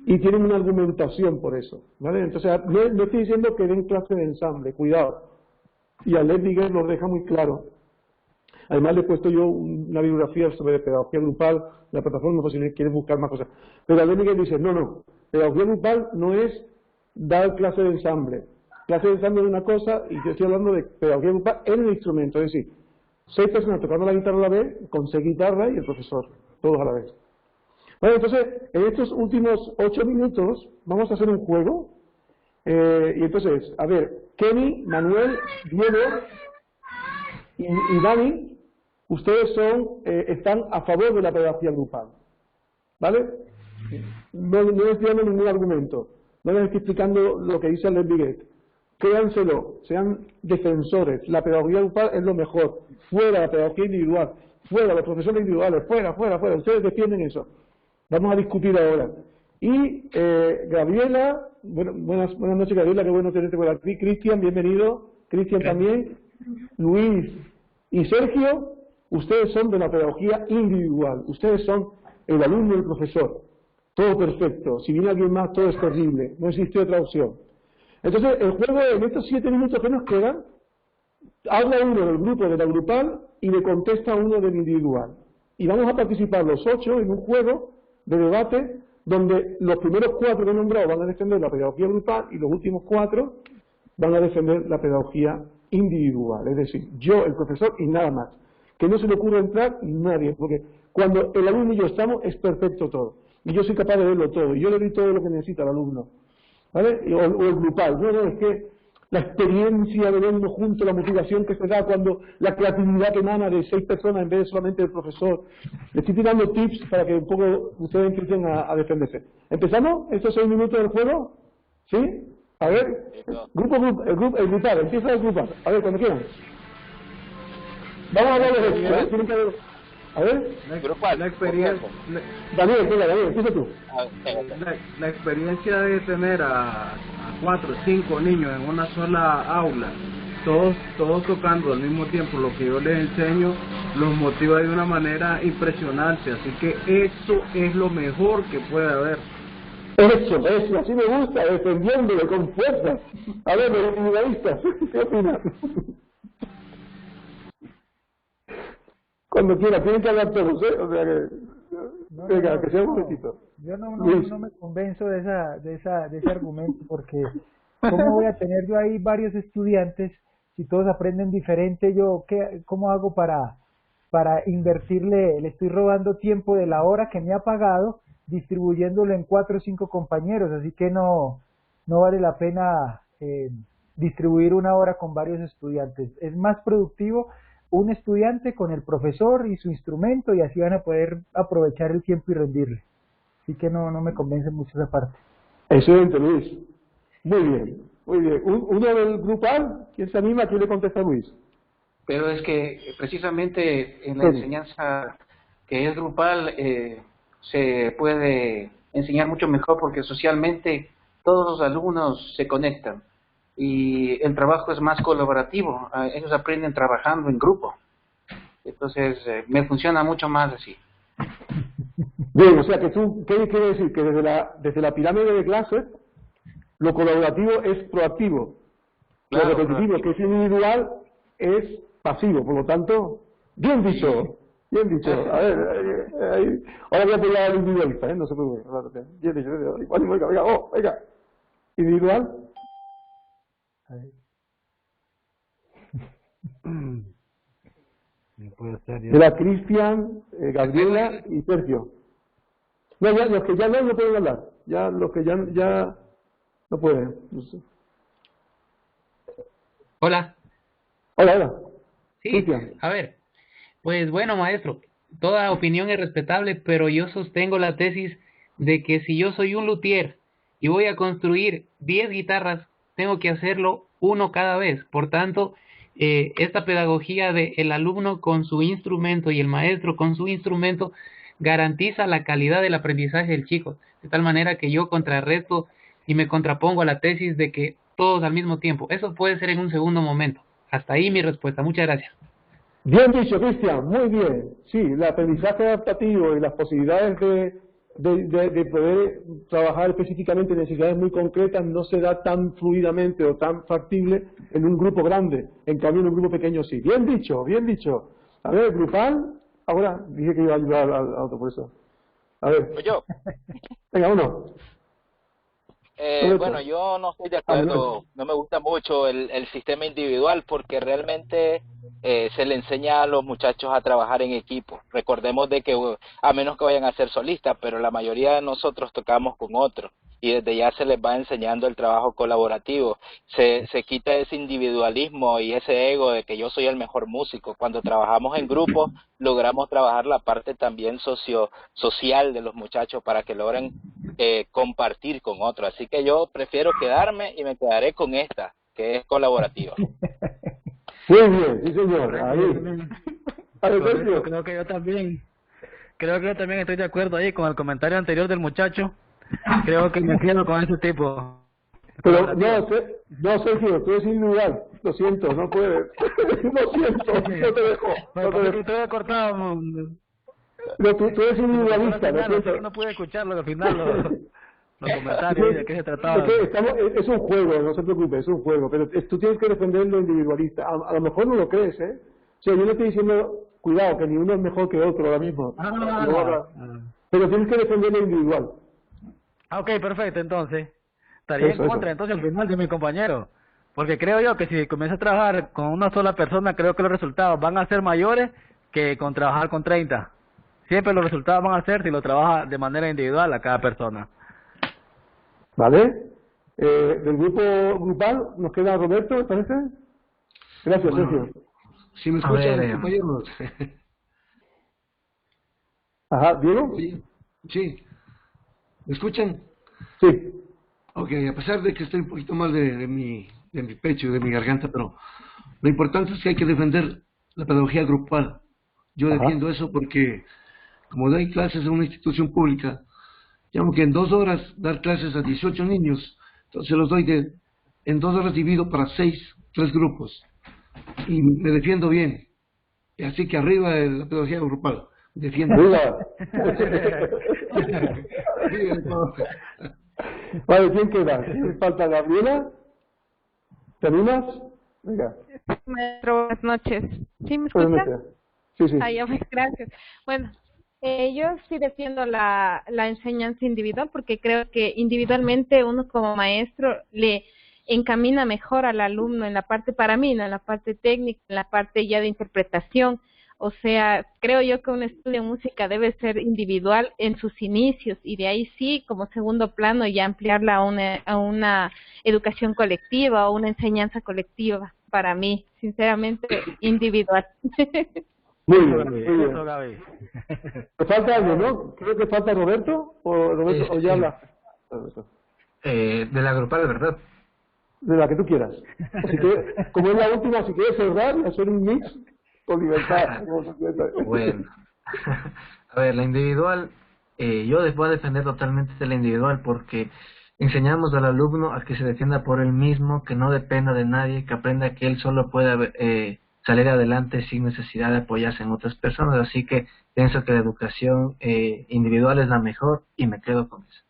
Y tienen una argumentación por eso, ¿vale? Entonces, no estoy diciendo que den clase de ensamble, cuidado. Y Arlene Biguet lo deja muy claro. Además le he puesto yo una bibliografía sobre pedagogía grupal, la plataforma, por si quieres buscar más cosas. Pero Arlene Biguet dice, no, pedagogía grupal no es dar clase de ensamble. Clase de ensamble es una cosa, y yo estoy hablando de pedagogía grupal en el instrumento, es decir, 6 personas tocando la guitarra a la vez, con 6 guitarras y el profesor, todos a la vez. Bueno, entonces, en estos últimos 8 minutos vamos a hacer un juego. Y entonces, a ver, Kenny, Manuel, Diego y Dani, ustedes están a favor de la pedagogía grupal, ¿vale? No estoy dando ningún argumento, no les estoy explicando lo que dice Arlene Biguet. Créanselo, sean defensores, la pedagogía grupal es lo mejor, fuera la pedagogía individual, fuera los profesores individuales, fuera, ustedes defienden eso. Vamos a discutir ahora. Y Gabriela, buenas noches Gabriela, qué bueno tenerte por aquí. Cristian, bienvenido. Cristian también. Luis y Sergio, ustedes son de la pedagogía individual. Ustedes son el alumno y el profesor. Todo perfecto. Si viene alguien más, todo es terrible. No existe otra opción. Entonces, el juego en estos 7 minutos que nos quedan, habla uno del grupo de la grupal y le contesta uno del individual. Y vamos a participar los 8 en un juego de debate donde los primeros 4 que he nombrado van a defender la pedagogía grupal y los últimos 4 van a defender la pedagogía individual, es decir, yo, el profesor y nada más. Que no se le ocurra entrar nadie, porque cuando el alumno y yo estamos es perfecto todo. Y yo soy capaz de verlo todo, y yo le doy todo lo que necesita el alumno. ¿Vale? O el grupal. No, es que la experiencia de vernos juntos, la motivación que se da cuando la creatividad que emana de 6 personas en vez de solamente del profesor. Le estoy tirando tips para que un poco ustedes empiecen a defenderse. ¿Empezamos estos 6 minutos del juego? ¿Sí? A ver, el grupal, empieza el grupal. A ver, cuando quieran. Vamos a hablar de eso, tienen que haber... A ver, la experiencia, Daniel, empieza tú. la experiencia de tener a 4 o 5 niños en una sola aula, todos tocando al mismo tiempo lo que yo les enseño, los motiva de una manera impresionante, así que eso es lo mejor que puede haber. Eso, así me gusta, defendiéndolo con fuerza. A ver, los individualistas, ¿qué opinan? Cuando quiera, tienen que hablar todos, ¿eh? O sea que, venga, que sea un momentito. Yo no me convenzo de ese argumento, porque ¿cómo voy a tener yo ahí varios estudiantes si todos aprenden diferente? ¿Cómo hago para invertirle? Le estoy robando tiempo de la hora que me ha pagado, distribuyéndolo en 4 o 5 compañeros, así que no vale la pena distribuir una hora con varios estudiantes. Es más productivo un estudiante con el profesor y su instrumento, y así van a poder aprovechar el tiempo y rendirle. Así que no me convence mucho esa parte. Excelente, Luis. Muy bien. ¿Uno del grupal? ¿Quién se anima? ¿Quién le contesta a Luis? Pero es que precisamente en la enseñanza que es grupal se puede enseñar mucho mejor, porque socialmente todos los alumnos se conectan y el trabajo es más colaborativo. Ellos aprenden trabajando en grupo. Entonces me funciona mucho más así. Bien, o sea que tú, ¿qué quiere decir? Que desde la pirámide de clases, lo colaborativo es proactivo, Claro, lo repetitivo, que es individual, es pasivo. Por lo tanto, bien dicho. A ver, ahora voy a apoyar al individualista, no se preocupe. Bien dicho, venga. Individual. No puede ser, Era Cristian, Gabriela y Sergio. No, ya, los que ya no pueden hablar. Ya los que ya no pueden. No sé. Hola. Hola, hola. Sí, Cristian. a ver. Pues bueno, maestro, toda opinión es respetable, pero yo sostengo la tesis de que si yo soy un luthier y voy a construir 10 guitarras, tengo que hacerlo uno cada vez. Por tanto, esta pedagogía de el alumno con su instrumento y el maestro con su instrumento garantiza la calidad del aprendizaje del chico, de tal manera que yo contrarresto y me contrapongo a la tesis de que todos al mismo tiempo. Eso puede ser en un segundo momento. Hasta ahí mi respuesta. Muchas gracias. Bien dicho, Cristian, muy bien. Sí, el aprendizaje adaptativo y las posibilidades de poder trabajar específicamente en necesidades muy concretas no se da tan fluidamente o tan factible en un grupo grande. En cambio, en un grupo pequeño sí. Bien dicho, bien dicho. A ver, grupal. Ahora dije que iba a ayudar al otro por eso. A ver. Pues yo. Venga, uno. Bueno, yo no estoy de Manuel. acuerdo, no me gusta mucho el sistema individual porque realmente se le enseña a los muchachos a trabajar en equipo. Recordemos de que a menos que vayan a ser solistas, pero la mayoría de nosotros tocamos con otros y desde ya se les va enseñando el trabajo colaborativo. Se quita ese individualismo y ese ego de que yo soy el mejor músico. Cuando trabajamos en grupo logramos trabajar la parte también social de los muchachos para que logren compartir con otros. Así que yo prefiero quedarme y me quedaré con esta, que es colaborativa. Muy bien, sí señor. Ahí. A ver, Correcto, Sergio. creo que yo también estoy de acuerdo ahí con el comentario anterior del muchacho. Creo que me quedo con ese tipo. Pero no, Sergio, tú eres individual. Lo siento, no puedes. Lo siento, no te dejo. No te dejo. Estoy cortado. No, tú eres individualista, lo Al final, siento. no pude escucharlo al final, los comentarios de qué se trataba. Es un juego, no se preocupe, es un juego, pero tú tienes que defender lo individualista. A lo mejor no lo crees, ¿eh? O sea, yo no estoy diciendo, cuidado, que ni uno es mejor que otro ahora mismo. Pero tienes que defender lo individual. Ok, perfecto, entonces. Estaría en contra, entonces, al final de mi compañero. Porque creo yo que si comienzo a trabajar con una sola persona, creo que los resultados van a ser mayores que con trabajar con 30. Siempre los resultados van a ser si lo trabaja de manera individual a cada persona. ¿Vale? Del grupo grupal nos queda Roberto, ¿me parece? Gracias, Bueno, Sergio. Si me escuchan, compañeros. Ajá, ¿Diego? Sí. ¿Me escuchan? Sí. Ok, a pesar de que estoy un poquito mal de mi pecho y de mi garganta, pero lo importante es que hay que defender la pedagogía grupal. Yo defiendo eso porque, como doy clases en una institución pública, tengo que en 2 horas dar clases a 18 niños, entonces los doy en 2 horas divido para 3 grupos, y me defiendo bien. Y así que arriba de la pedagogía grupal, defiendo. Vale, ¿quién queda? ¿Falta Gabriela? ¿Te animas? Venga. Maestro, buenas noches. ¿Sí me Buenas escucha? noches. Sí, sí. Ah, ya, pues, gracias. Bueno, yo sí defiendo la enseñanza individual porque creo que individualmente uno como maestro le encamina mejor al alumno en la parte, para mí, ¿no? En la parte técnica, en la parte ya de interpretación. O sea, creo yo que un estudio de música debe ser individual en sus inicios y de ahí sí, como segundo plano, ya ampliarla a una educación colectiva o una enseñanza colectiva. Para mí, sinceramente, individual. Muy bien, muy bien. ¿Te falta algo, no? Creo que falta Roberto, o ya habla. De la grupal, ¿verdad? De la que tú quieras. Si quieres, como es la última, si quieres cerrar y hacer un mix, con libertad. Bueno. A ver, la individual, yo voy a defender totalmente la individual porque enseñamos al alumno a que se defienda por él mismo, que no dependa de nadie, que aprenda que él solo puede salir adelante sin necesidad de apoyarse en otras personas. Así que pienso que la educación individual es la mejor y me quedo con eso.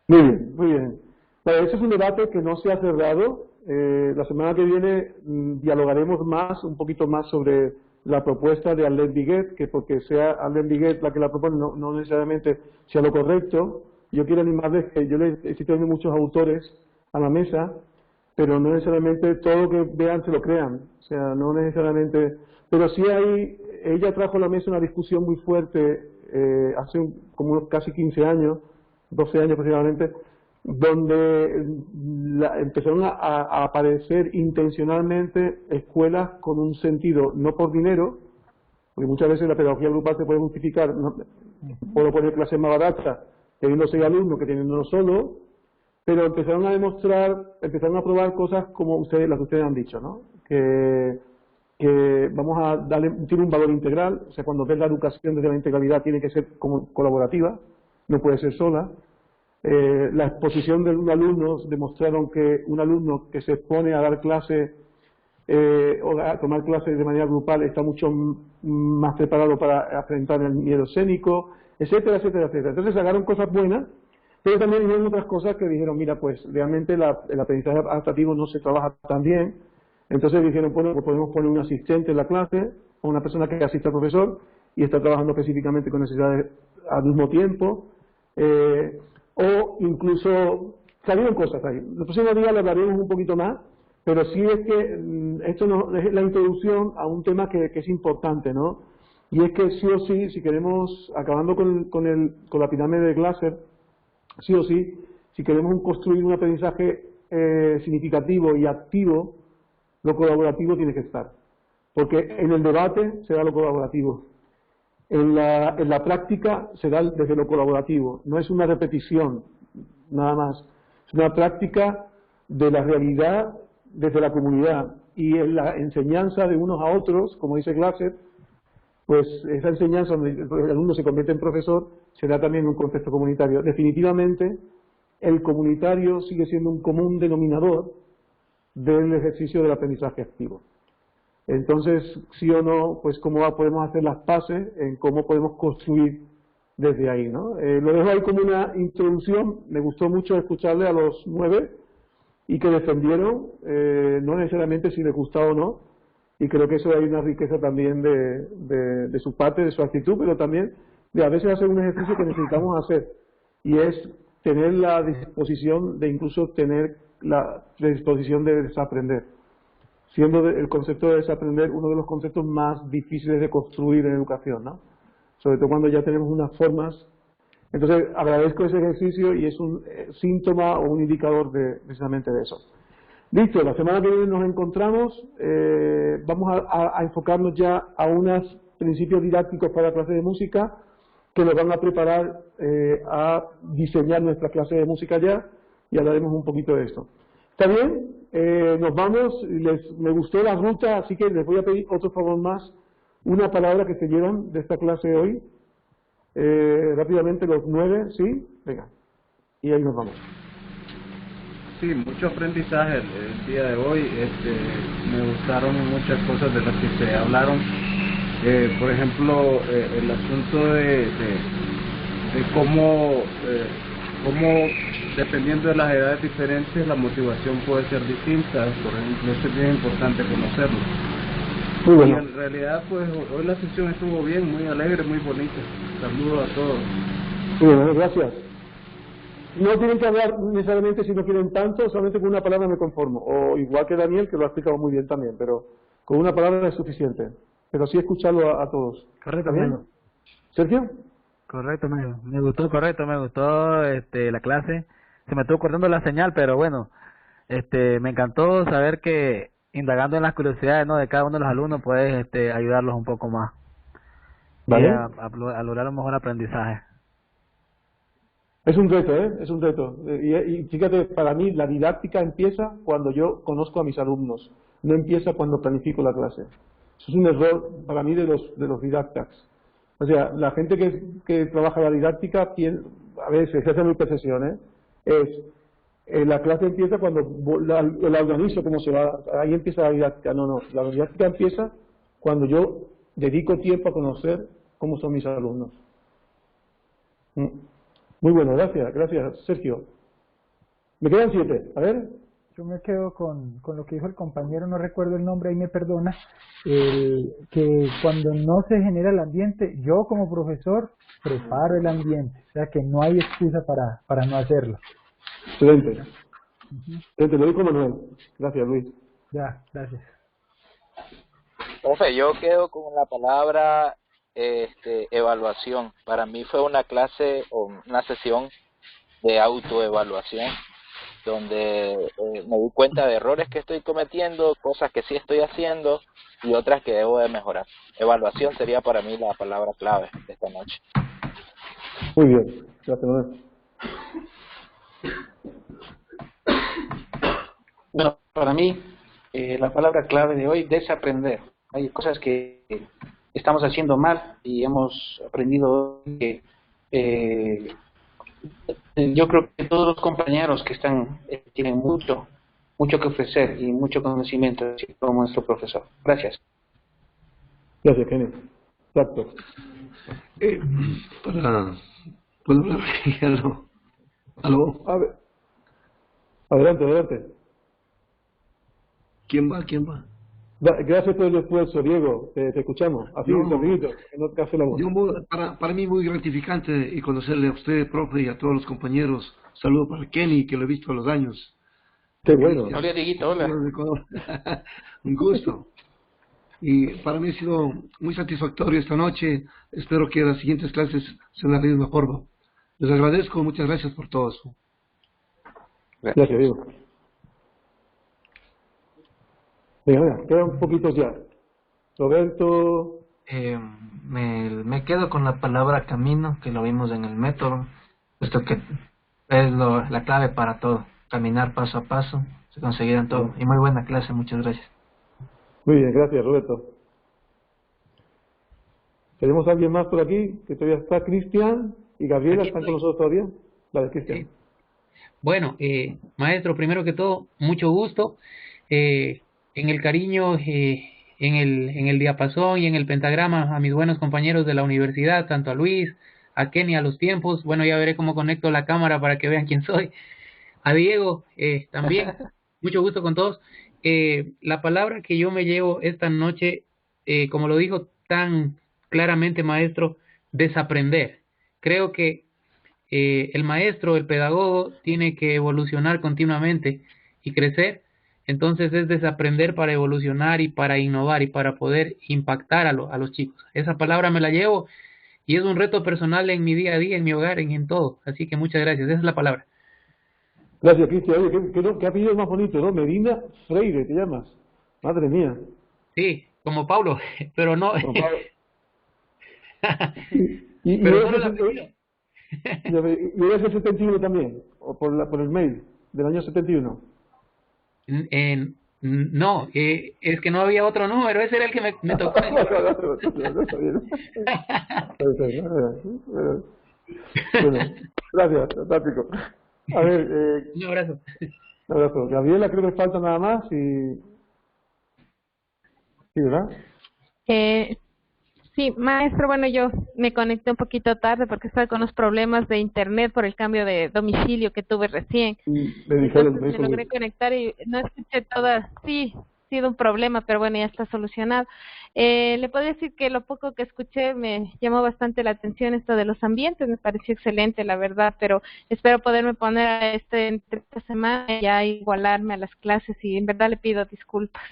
Muy bien, muy bien. Bueno, ese es un debate que no se ha cerrado. La semana que viene dialogaremos un poquito más sobre la propuesta de Arlette Biguet, que porque sea Arlette Biguet la que la propone no necesariamente sea lo correcto. Yo quiero animarles que yo les estoy teniendo muchos autores a la mesa pero no necesariamente todo lo que vean se lo crean, o sea, no necesariamente, pero sí ella trajo a la mesa una discusión muy fuerte hace como unos casi 15 años, 12 años aproximadamente, donde empezaron a aparecer intencionalmente escuelas con un sentido, no por dinero, porque muchas veces la pedagogía grupal se puede justificar, no, puedo poner clases más baratas, teniendo 6 alumnos que teniendo uno solo, pero empezaron a probar cosas como las que ustedes han dicho, ¿no? Que vamos a tiene un valor integral, o sea, cuando ves la educación desde la integralidad tiene que ser como colaborativa, no puede ser sola. La exposición de un alumno demostraron que un alumno que se expone a dar clases o a tomar clases de manera grupal está mucho más preparado para enfrentar el miedo escénico, etcétera, etcétera, etcétera. Entonces sacaron cosas buenas, pero también hicieron otras cosas que dijeron, mira, pues realmente el aprendizaje adaptativo no se trabaja tan bien. Entonces dijeron, bueno, pues podemos poner un asistente en la clase, o una persona que asista al profesor y está trabajando específicamente con necesidades al mismo tiempo, o incluso salieron cosas ahí. El próximo día le hablaremos un poquito más, pero sí es que esto es la introducción a un tema que es importante, ¿no? Y es que sí o sí, si queremos, acabando con la pirámide de Glasser, sí o sí, si queremos construir un aprendizaje significativo y activo, lo colaborativo tiene que estar. Porque en el debate se da lo colaborativo. En la práctica se da desde lo colaborativo. No es una repetición, nada más. Es una práctica de la realidad desde la comunidad. Y en la enseñanza de unos a otros, como dice Glasser, pues esa enseñanza donde el alumno se convierte en profesor se da también en un contexto comunitario. Definitivamente, el comunitario sigue siendo un común denominador del ejercicio del aprendizaje activo. Entonces, sí o no, pues cómo podemos hacer las paces en cómo podemos construir desde ahí, ¿no? Lo dejo ahí como una introducción. Me gustó mucho escucharle a los 9 y que defendieron, no necesariamente si les gustaba o no, y creo que eso hay una riqueza también de su parte, de su actitud, pero también de a veces hacer un ejercicio que necesitamos hacer, y es tener la disposición de incluso tener la predisposición de desaprender, siendo el concepto de desaprender uno de los conceptos más difíciles de construir en educación, ¿no? Sobre todo cuando ya tenemos unas formas. Entonces agradezco ese ejercicio y es un síntoma o un indicador precisamente de eso. Listo, la semana que viene nos encontramos, vamos a enfocarnos ya a unos principios didácticos para la clase de música que nos van a preparar a diseñar nuestra clase de música ya, y hablaremos un poquito de esto. ¿Está bien? Nos vamos, me gustó la ruta, así que les voy a pedir otro favor más, una palabra que se llevan de esta clase de hoy, rápidamente los 9, ¿sí? Venga, y ahí nos vamos. Sí, mucho aprendizaje el día de hoy. Me gustaron muchas cosas de las que se hablaron. Por ejemplo, el asunto de cómo dependiendo de las edades diferentes la motivación puede ser distinta. Por ejemplo, eso es bien importante conocerlo. Muy bueno. Y en realidad, pues hoy la sesión estuvo bien, muy alegre, muy bonita. Saludos a todos. Muy bueno, gracias. No tienen que hablar necesariamente si no quieren tanto, solamente con una palabra me conformo. O igual que Daniel, que lo ha explicado muy bien también, pero con una palabra es suficiente. Pero sí escucharlo a todos. Correcto, ¿Bien? ¿Sergio? Correcto, me gustó la clase. Se me estuvo cortando la señal, pero bueno, me encantó saber que indagando en las curiosidades, ¿no?, de cada uno de los alumnos puedes ayudarlos un poco más. ¿Vale? Y a lograr un mejor aprendizaje. Es un reto, ¿eh? Es un reto. Y fíjate, para mí la didáctica empieza cuando yo conozco a mis alumnos, no empieza cuando planifico la clase. Eso es un error para mí de los didactas. O sea, la gente que trabaja la didáctica, a veces, se hace mi percepción, la clase empieza cuando la organizo, cómo se va, ahí empieza la didáctica. No, la didáctica empieza cuando yo dedico tiempo a conocer cómo son mis alumnos. Muy bueno, gracias, Sergio. Me quedan 7, a ver. Yo me quedo con lo que dijo el compañero, no recuerdo el nombre, ahí me perdona, que cuando no se genera el ambiente, yo como profesor preparo el ambiente, o sea que no hay excusa para no hacerlo. Excelente. Te lo digo, Manuel. Gracias, Luis. Ya, gracias. Profe, yo quedo con la palabra evaluación. Para mí fue una clase o una sesión de autoevaluación donde me di cuenta de errores que estoy cometiendo, cosas que sí estoy haciendo y otras que debo de mejorar. Evaluación sería para mí la palabra clave de esta noche. Muy bien, gracias, Manuel. Bueno, para mí, la palabra clave de hoy es desaprender. Hay cosas que estamos haciendo mal y hemos aprendido que yo creo que todos los compañeros que están tienen mucho que ofrecer y mucho conocimiento, así como nuestro profesor. Gracias. Gracias, Kenny. Exacto. ¿Puedo hablar? ¿Aló? A ver. Adelante. ¿Quién va? Gracias por el esfuerzo, Diego. Te escuchamos. Así, rapidito, que no te hace la voz. Para mí muy gratificante y conocerle a usted, profe, y a todos los compañeros. Saludo para Kenny, que lo he visto a los años. Qué bueno. Hola, Dieguito, hola. Un gusto. Y para mí ha sido muy satisfactorio esta noche. Espero que las siguientes clases sean de la misma forma. Les agradezco, muchas gracias por todo eso. Gracias, Diego. Venga, quedan poquitos ya. Roberto. Me quedo con la palabra camino, que lo vimos en el método, puesto que es la clave para todo. Caminar paso a paso, se conseguirán todo. Y muy buena clase, muchas gracias. Muy bien, gracias, Roberto. ¿Tenemos a alguien más por aquí? Que todavía está Cristian y Gabriela, ¿están con nosotros todavía? La de Cristian. Sí. Bueno, maestro, primero que todo, mucho gusto. En el cariño, en el diapasón y en el pentagrama a mis buenos compañeros de la universidad, tanto a Luis, a Kenny, a los tiempos. Bueno, ya veré cómo conecto la cámara para que vean quién soy. A Diego, también, mucho gusto con todos. La palabra que yo me llevo esta noche, como lo dijo tan claramente maestro, desaprender. Creo que el maestro, el pedagogo, tiene que evolucionar continuamente y crecer. Entonces es desaprender para evolucionar y para innovar y para poder impactar a los chicos. Esa palabra me la llevo y es un reto personal en mi día a día, en mi hogar, en todo. Así que muchas gracias. Esa es la palabra. Gracias, Cristian. Oye, ¿qué apellido más bonito, ¿no? Medina Freire, ¿te llamas? Madre mía. Sí, como Paulo, pero no. Como Pablo. Pero solo el apellido. ¿Y eres el 71 también? ¿O por el mail del año 71? No, es que no había otro número, ese era el que me tocó. Bueno, gracias, fantástico. A ver, un abrazo. Un abrazo. Gabriela, creo que falta nada más y... Sí, ¿verdad? Sí, maestro, bueno, yo me conecté un poquito tarde porque estaba con los problemas de internet por el cambio de domicilio que tuve recién. Me dijeron, me logré conectar y no escuché todas. Sí, ha sido un problema, pero bueno, ya está solucionado. Le puedo decir que lo poco que escuché me llamó bastante la atención esto de los ambientes, me pareció excelente, la verdad, pero espero poderme poner a entre esta semana y ya igualarme a las clases y en verdad le pido disculpas.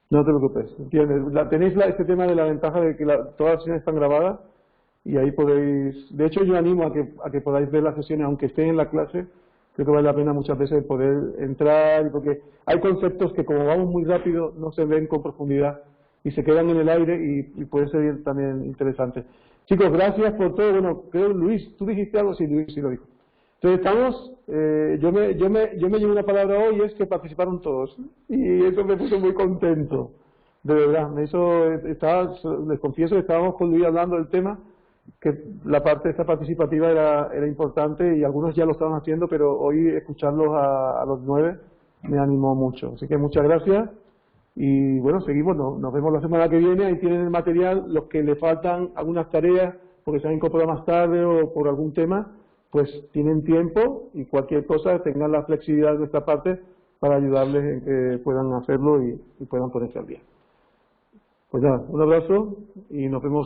No te preocupes, ¿entiendes? Tenéis este tema de la ventaja de que todas las sesiones están grabadas y ahí podéis... De hecho, yo animo a que podáis ver las sesiones, aunque estén en la clase. Creo que vale la pena muchas veces poder entrar, porque hay conceptos que como vamos muy rápido no se ven con profundidad y se quedan en el aire y puede ser también interesante. Chicos, gracias por todo. Bueno, creo, Luis, ¿tú dijiste algo? Sí, Luis sí lo dijo. Entonces estamos, yo me llevo una palabra hoy, es que participaron todos, y eso me puso muy contento, de verdad, les confieso que estábamos con Luis hablando del tema, que la parte esta participativa era importante y algunos ya lo estaban haciendo, pero hoy escucharlos a los 9 me animó mucho, así que muchas gracias, y bueno, seguimos, nos vemos la semana que viene, ahí tienen el material, los que le faltan algunas tareas, porque se han incorporado más tarde o por algún tema, pues tienen tiempo y cualquier cosa tengan la flexibilidad de nuestra parte para ayudarles en que puedan hacerlo y puedan ponerse al día. Pues nada, un abrazo y nos vemos.